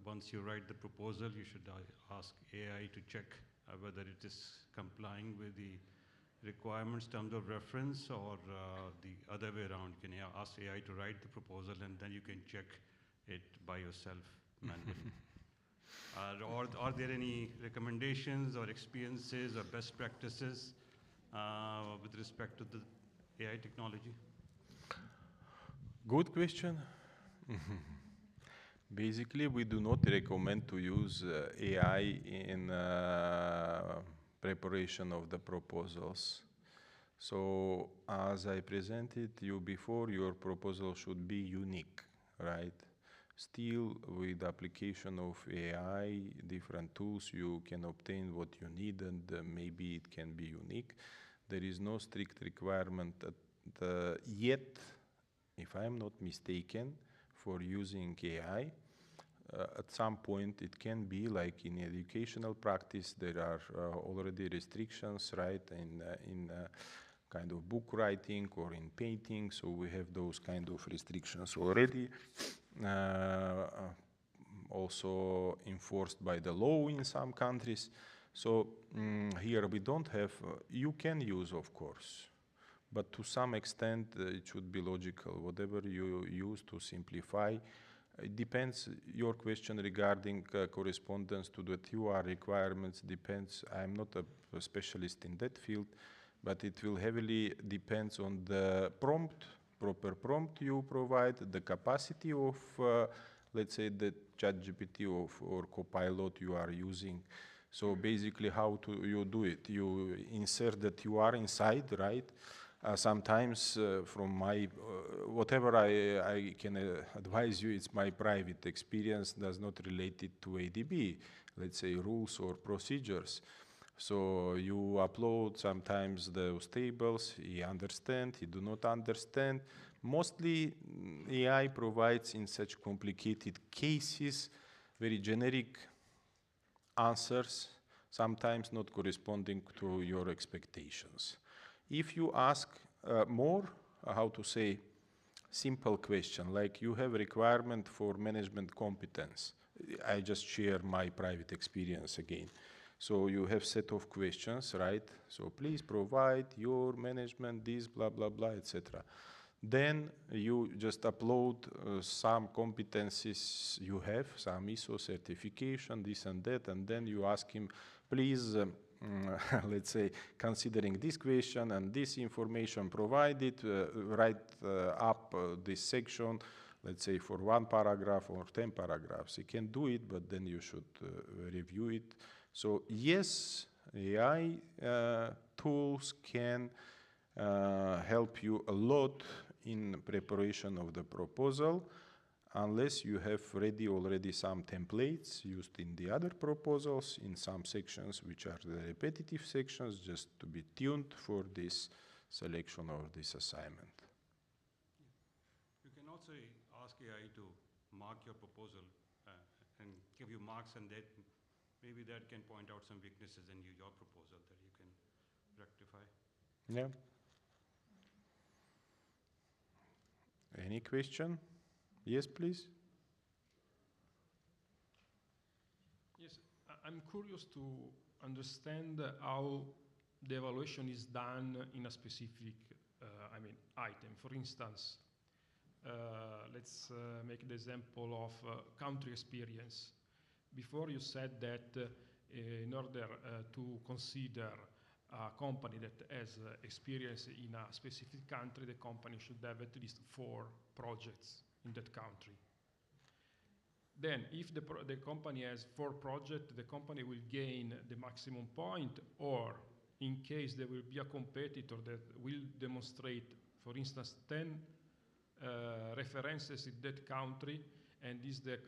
once you write the proposal, you should ask AI to check whether it is complying with the requirements, terms of reference, or the other way around? Can you ask AI to write the proposal and then you can check it by yourself manually? Or are there any recommendations or experiences or best practices with respect to the AI technology? Good question. Basically, we do not recommend to use AI in preparation of the proposals. So, as I presented you before, your proposal should be unique, right? Still, with application of AI, different tools, you can obtain what you need, and maybe it can be unique. There is no strict requirement yet, if I'm not mistaken, for using AI. At some point, it can be like in educational practice, there are already restrictions, right, in kind of book writing or in painting, so we have those kind of restrictions already. Also enforced by the law in some countries. So here we don't have, you can use, of course, but to some extent it should be logical. Whatever you use to simplify, it depends. Your question regarding correspondence to the TUR requirements depends. I'm not a specialist in that field, but it will heavily depends on the prompt, proper prompt you provide, the capacity of, let's say, the ChatGPT or Copilot you are using. So basically, how you do it? You insert the TUR inside, right? Sometimes from my, whatever I can advise you, it's my private experience, does not relate it to ADB, let's say rules or procedures. So you upload sometimes those tables, he understand, he do not understand. Mostly AI provides in such complicated cases very generic answers, sometimes not corresponding to your expectations. If you ask more, how to say, simple question, like you have a requirement for management competence. I just share my private experience again. So you have set of questions, right? So please provide your management, this, blah, blah, blah, etc. Then you just upload some competencies you have, some ISO certification, this and that, and then you ask him, please, let's say, considering this question and this information provided, write up this section, let's say for 1 paragraph or 10 paragraphs. You can do it, but then you should review it. So yes, AI tools can help you a lot in preparation of the proposal, unless you have already some templates used in the other proposals, in some sections which are the repetitive sections, just to be tuned for this selection or this assignment. You can also ask AI to mark your proposal and give you marks, and that maybe that can point out some weaknesses in your proposal that you can rectify. Yeah. Any question? Yes, please. Yes, I'm curious to understand how the evaluation is done in a specific, item. For instance, let's make the example of country experience. Before you said that in order to consider a company that has experience in a specific country, the company should have at least 4 projects in that country. Then, if the company has 4 projects, the company will gain the maximum point, or in case there will be a competitor that will demonstrate, for instance, 10 references in that country, and is the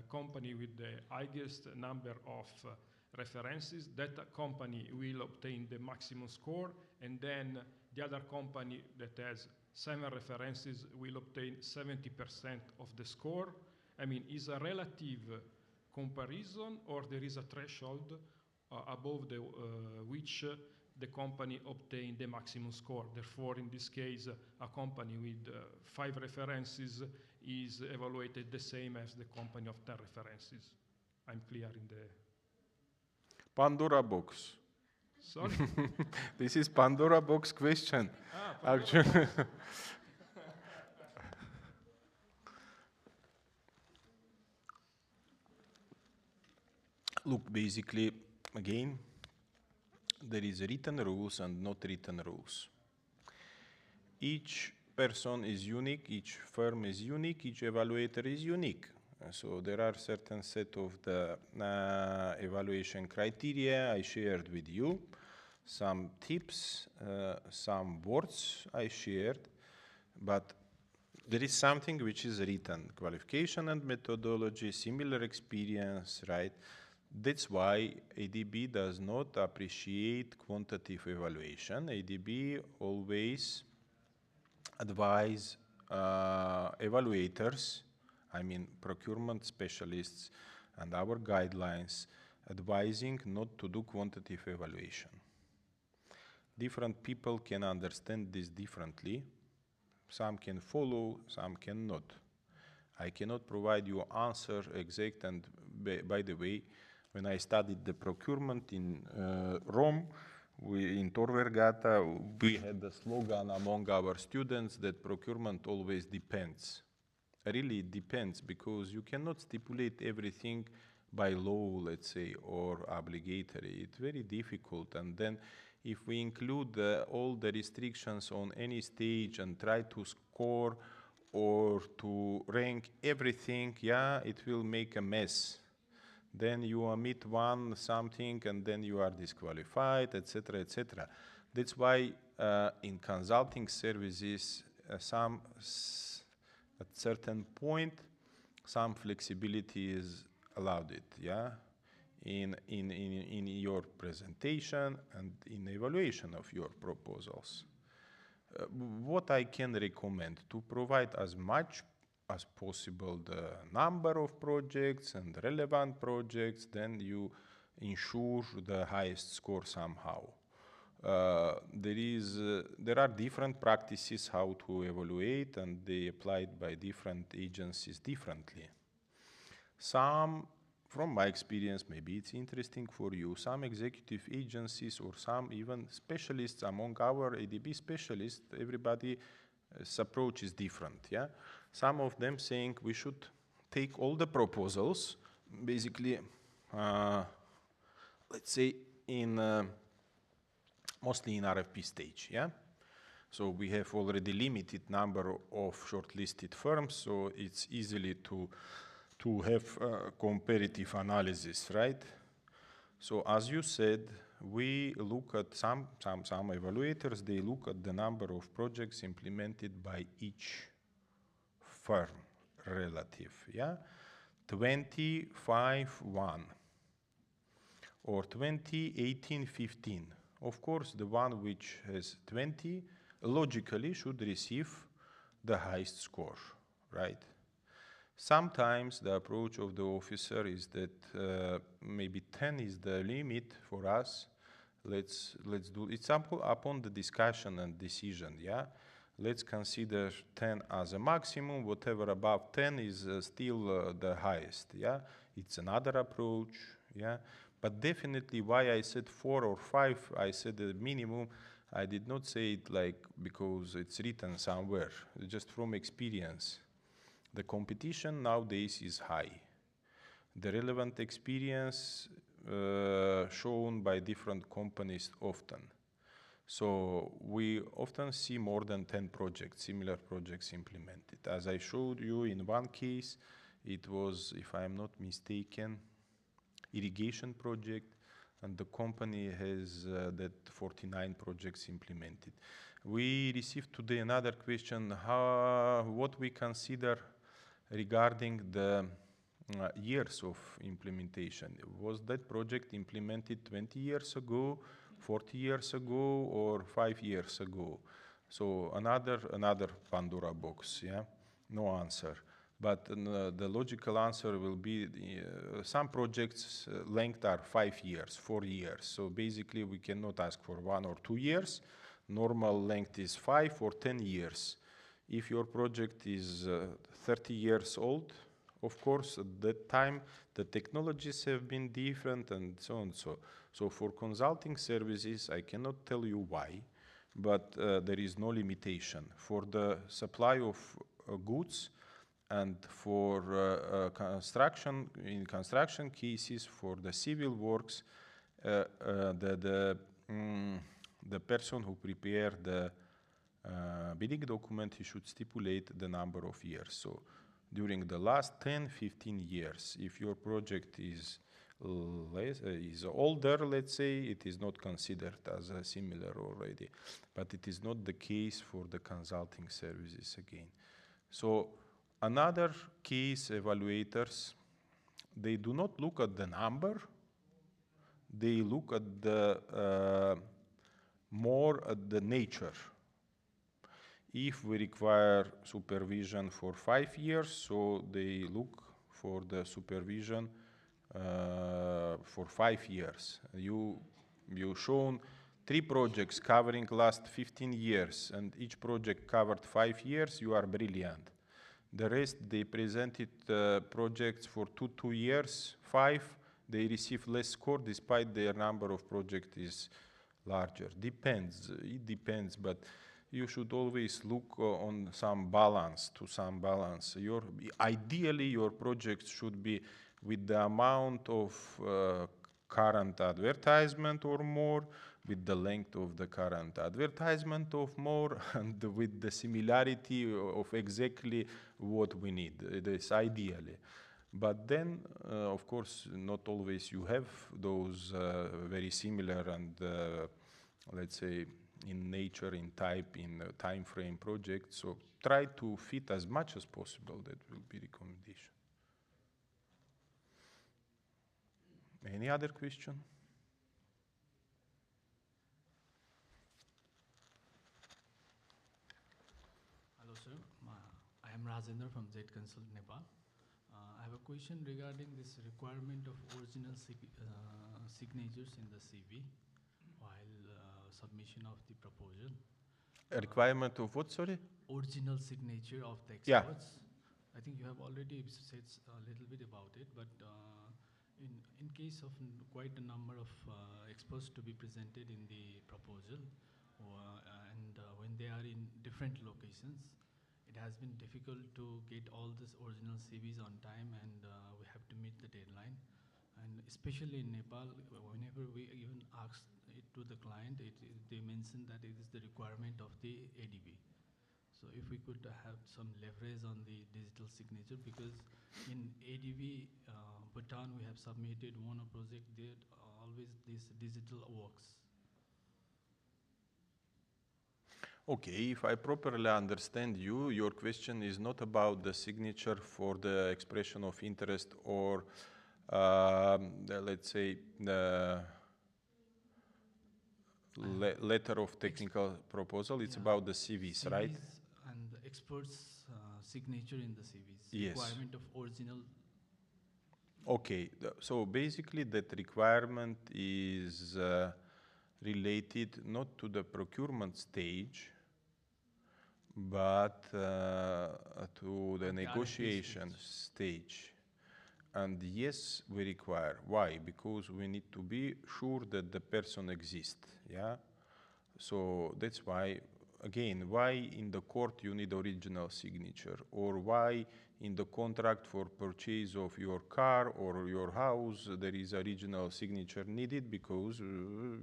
company with the highest number of references, that company will obtain the maximum score, and then the other company that has 7 references will obtain 70% of the score. I mean, is a relative comparison, or there is a threshold above which the company obtained the maximum score. Therefore, in this case, a company with 5 references is evaluated the same as the company of 10 references. I'm clear in the... Pandora box. Sorry? This is Pandora box question. Pandora Actually. box. Look, basically, again, there is written rules and not written rules. Each person is unique, each firm is unique, each evaluator is unique. So there are certain set of the evaluation criteria I shared with you, some tips, some words I shared, but there is something which is written, qualification and methodology, similar experience, right? That's why ADB does not appreciate quantitative evaluation. ADB always advise evaluators, I mean procurement specialists, and our guidelines advising not to do quantitative evaluation. Different people can understand this differently. Some can follow, some cannot. I cannot provide you answer exact, and by the way, when I studied the procurement in Rome, in Tor Vergata, we had the slogan among our students that procurement always depends. Really, it depends, because you cannot stipulate everything by law, let's say, or obligatory. It's very difficult. And then if we include all the restrictions on any stage and try to score or to rank everything, yeah, it will make a mess. Then you omit one something and then you are disqualified, etc., etc. That's why in consulting services, at certain point, some flexibility is allowed it, yeah, in your presentation and in evaluation of your proposals. What I can recommend to provide as much as possible the number of projects and relevant projects, then you ensure the highest score somehow. There are different practices how to evaluate, and they applied by different agencies differently. Some, from my experience, maybe it's interesting for you, some executive agencies or some even specialists among our ADB specialists, everybody's approach is different, yeah? Some of them saying we should take all the proposals, basically, let's say mostly in RFP stage, yeah? So we have already limited number of shortlisted firms, so it's easily to have comparative analysis, right? So as you said, we look at some evaluators, they look at the number of projects implemented by each firm relative, yeah? 25-1 or 20-18-15. Of course, the one which has 20 logically should receive the highest score, right? Sometimes the approach of the officer is that maybe 10 is the limit for us. Let's do it's upon the discussion and decision, yeah? Let's consider 10 as a maximum. Whatever above 10 is still the highest, yeah? It's another approach, yeah? But definitely why I said 4 or 5, I said the minimum, I did not say it like because it's written somewhere, just from experience. The competition nowadays is high. The relevant experience shown by different companies often. So we often see more than 10 projects, similar projects implemented. As I showed you in one case, it was, if I am not mistaken, irrigation project, and the company has that 49 projects implemented. We received today another question, what we consider regarding the years of implementation. Was that project implemented 20 years ago, 40 years ago, or 5 years ago? So another Pandora box, yeah? No answer. But the logical answer will be some projects length are 5 years, 4 years. So basically we cannot ask for 1 or 2 years. Normal length is 5 or 10 years. If your project is 30 years old, of course, at that time, the technologies have been different and so on. So for consulting services, I cannot tell you why, but there is no limitation. For the supply of goods and for in construction cases, for the civil works, the person who prepared the bidding document, he should stipulate the number of years. So during the last 10, 15 years, if your project is older, let's say, it is not considered as similar already. But it is not the case for the consulting services again. So another case, evaluators, they do not look at the number, they look at the more at the nature. If we require supervision for 5 years, so they look for the supervision for 5 years. You shown 3 projects covering last 15 years, and each project covered 5 years, you are brilliant. The rest, they presented projects for 2 years, 5, they receive less score despite their number of projects is larger. It depends, but you should always look on some balance, Ideally, your project should be with the amount of current advertisement or more, with the length of the current advertisement of more, and with the similarity of exactly what we need. This ideally. But then, of course, not always you have those very similar and, let's say, in nature, in type, in time frame projects. So try to fit as much as possible. That will be recommendation. Any other question? Hello, sir. I am Rajendra from Z Consult Nepal. I have a question regarding this requirement of original signatures in the CV while submission of the proposal. A requirement of what, sorry? Original signature of the Yeah. experts. I think you have already said a little bit about it, but in case of quite a number of experts to be presented in the proposal, and when they are in different locations, it has been difficult to get all these original CVs on time, and we have to meet the deadline. And especially in Nepal, whenever we even ask it to the client, they mention that it is the requirement of the ADB. So if we could have some leverage on the digital signature, because in ADB Bhutan we have submitted one project there, always this digital works. Okay, if I properly understand you, your question is not about the signature for the expression of interest or, let's say, the letter of technical proposal. It's about the CVs, right? And the expert's signature in the CVs. Yes. Requirement of original. Okay, so basically that requirement is related not to the procurement stage, but to the negotiation stage. And yes, we require. Why? Because we need to be sure that the person exists, yeah? So that's why, again, why in the court you need original signature, or why in the contract for purchase of your car or your house there is original signature needed, because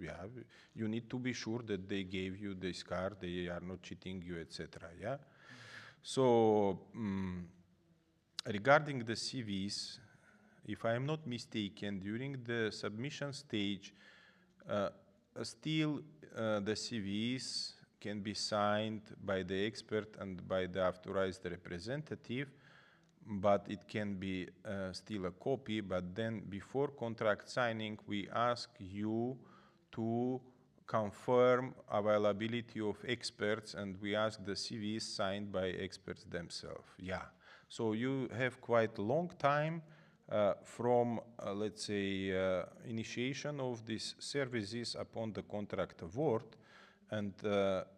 yeah, you need to be sure that they gave you this car, they are not cheating you, etc. Yeah. So regarding the CVs, if I am not mistaken, during the submission stage, still the CVs can be signed by the expert and by the authorized representative, but it can be still a copy. But then before contract signing, we ask you to confirm availability of experts, and we ask the CVs signed by experts themselves. Yeah. So you have quite a long time from, let's say, initiation of these services upon the contract award, and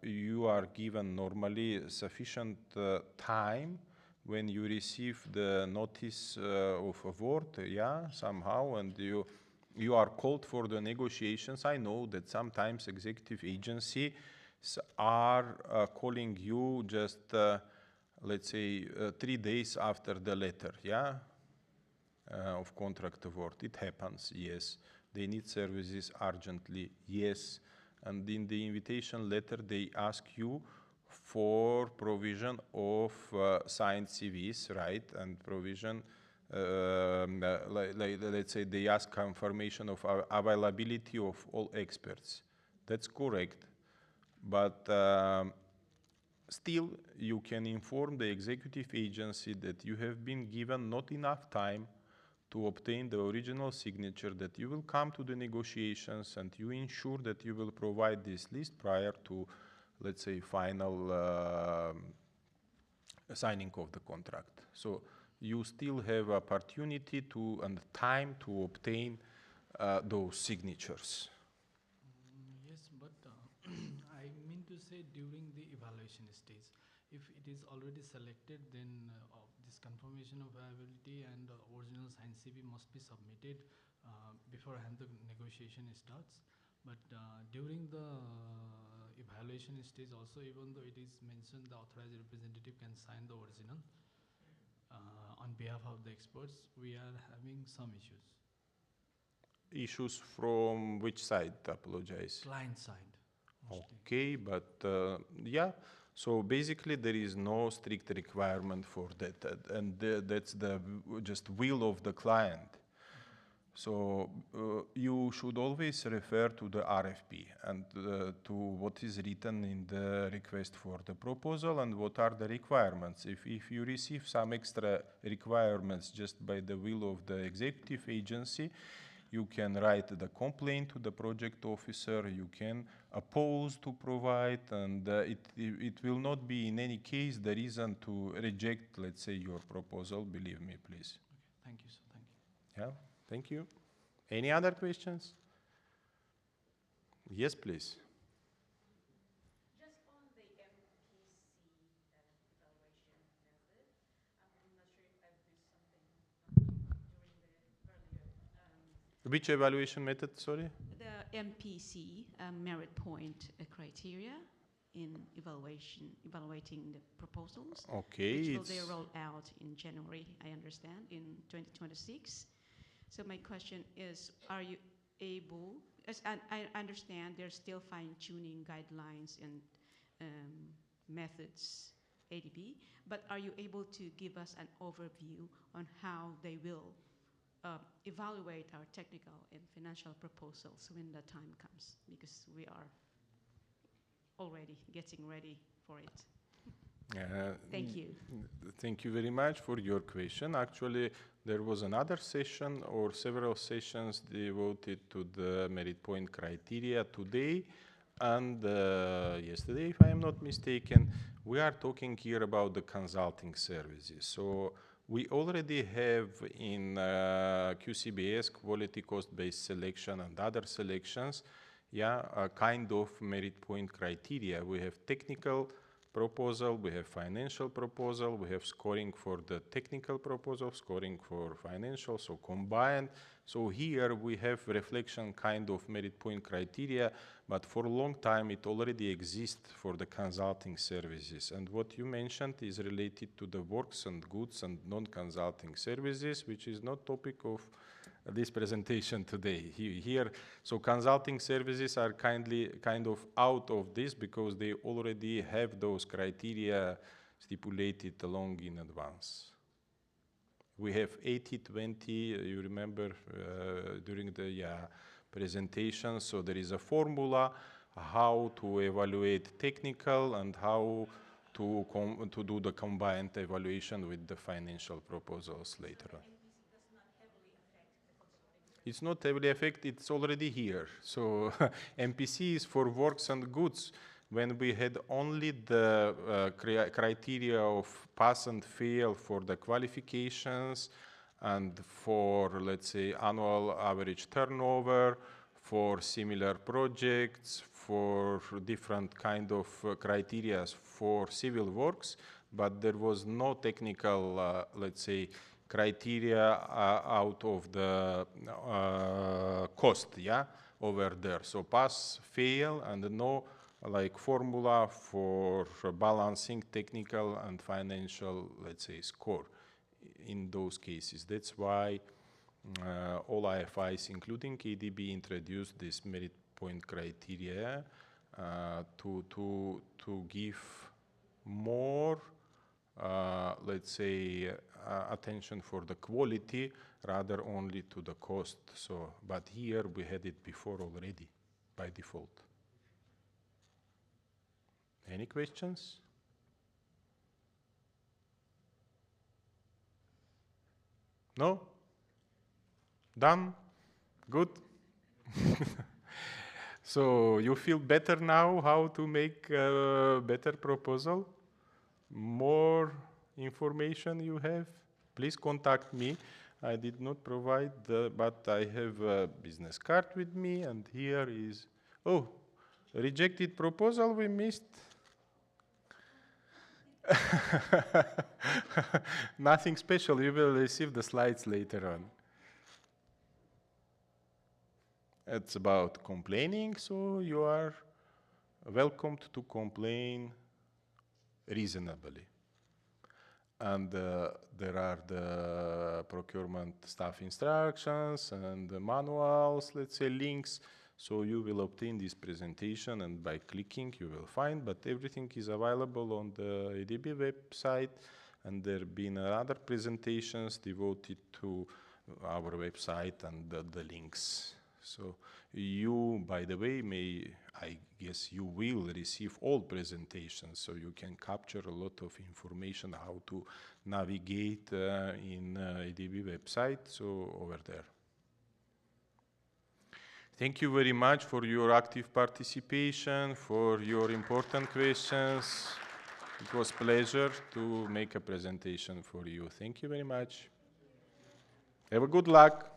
you are given normally sufficient time when you receive the notice of award, yeah, somehow, and you are called for the negotiations. I know that sometimes executive agencies are calling you just, let's say, 3 days after the letter, yeah, of contract award. It happens, yes. They need services urgently, yes. And in the invitation letter, they ask you for provision of signed CVs, right? And provision, let's say they ask confirmation of availability of all experts. That's correct. But still, you can inform the executive agency that you have been given not enough time to obtain the original signature, that you will come to the negotiations and you ensure that you will provide this list prior to, let's say, final signing of the contract. So you still have opportunity to and time to obtain those signatures. Yes, but I mean to say during the evaluation stage, if it is already selected, then this confirmation of viability and original signed CV must be submitted beforehand the negotiation starts. But during the evaluation stage also, even though it is mentioned the authorized representative can sign the original on behalf of the experts, we are having some issues. Issues from which side, apologize? Client side. Mostly. Okay, but yeah, so basically there is no strict requirement for that, and that's the just will of the client. So you should always refer to the RFP and to what is written in the request for the proposal and what are the requirements. If you receive some extra requirements just by the will of the executive agency, you can write the complaint to the project officer, you can oppose to provide, and it will not be in any case the reason to reject, let's say, your proposal, believe me, please. Okay, thank you, sir, thank you. Yeah, thank you. Any other questions? Yes, please. Just on the MPC evaluation method, I'm not sure if I've missed something during the earlier. Which evaluation method, sorry? The MPC, merit point criteria in evaluating the proposals, Okay. which will be rolled out in January, I understand, in 2026. So my question is, are you able, as I understand there's still fine-tuning guidelines and methods, ADB, but are you able to give us an overview on how they will evaluate our technical and financial proposals when the time comes? Because we are already getting ready for it. Thank you. Thank you very much for your question. Actually, there was another session or several sessions devoted to the merit point criteria today and yesterday, if I am not mistaken. We are talking here about the consulting services. So we already have in QCBS, quality cost-based selection and other selections, yeah, a kind of merit point criteria. We have technical proposal, we have financial proposal, we have scoring for the technical proposal, scoring for financial, so combined. So here we have reflection kind of merit point criteria, but for a long time it already exists for the consulting services. And what you mentioned is related to the works and goods and non-consulting services, which is not topic of this presentation today here. So consulting services are kind of out of this because they already have those criteria stipulated long in advance. We have 80-20, you remember during the presentation, so there is a formula how to evaluate technical and how to do the combined evaluation with the financial proposals later on. It's not heavily affected, it's already here. So MPC is for works and goods. when we had only the criteria of pass and fail for the qualifications and for, let's say, annual average turnover, for similar projects, for different kind of criteria for civil works, but there was no technical, let's say, criteria out of the cost, yeah, over there. So pass, fail, and no like formula for balancing technical and financial, let's say, score in those cases. That's why all IFIs, including ADB, introduced this merit point criteria to give more, let's say, attention for the quality rather only to the cost. So, but here we had it before already by default. Any questions? No? Done? Good? So you feel better now how to make a better proposal? More information you have? Please contact me. I did not provide but I have a business card with me, and here is, oh, rejected proposal we missed. Nothing special, you will receive the slides later on. It's about complaining, so you are welcomed to complain reasonably. And there are the procurement staff instructions and the manuals, let's say, links. So you will obtain this presentation, and by clicking you will find, but everything is available on the ADB website, and there have been other presentations devoted to our website and the links. So you, by the way, I guess you will receive all presentations, so you can capture a lot of information how to navigate in ADB website, so over there. Thank you very much for your active participation, for your important questions. It was a pleasure to make a presentation for you. Thank you very much. Have a good luck.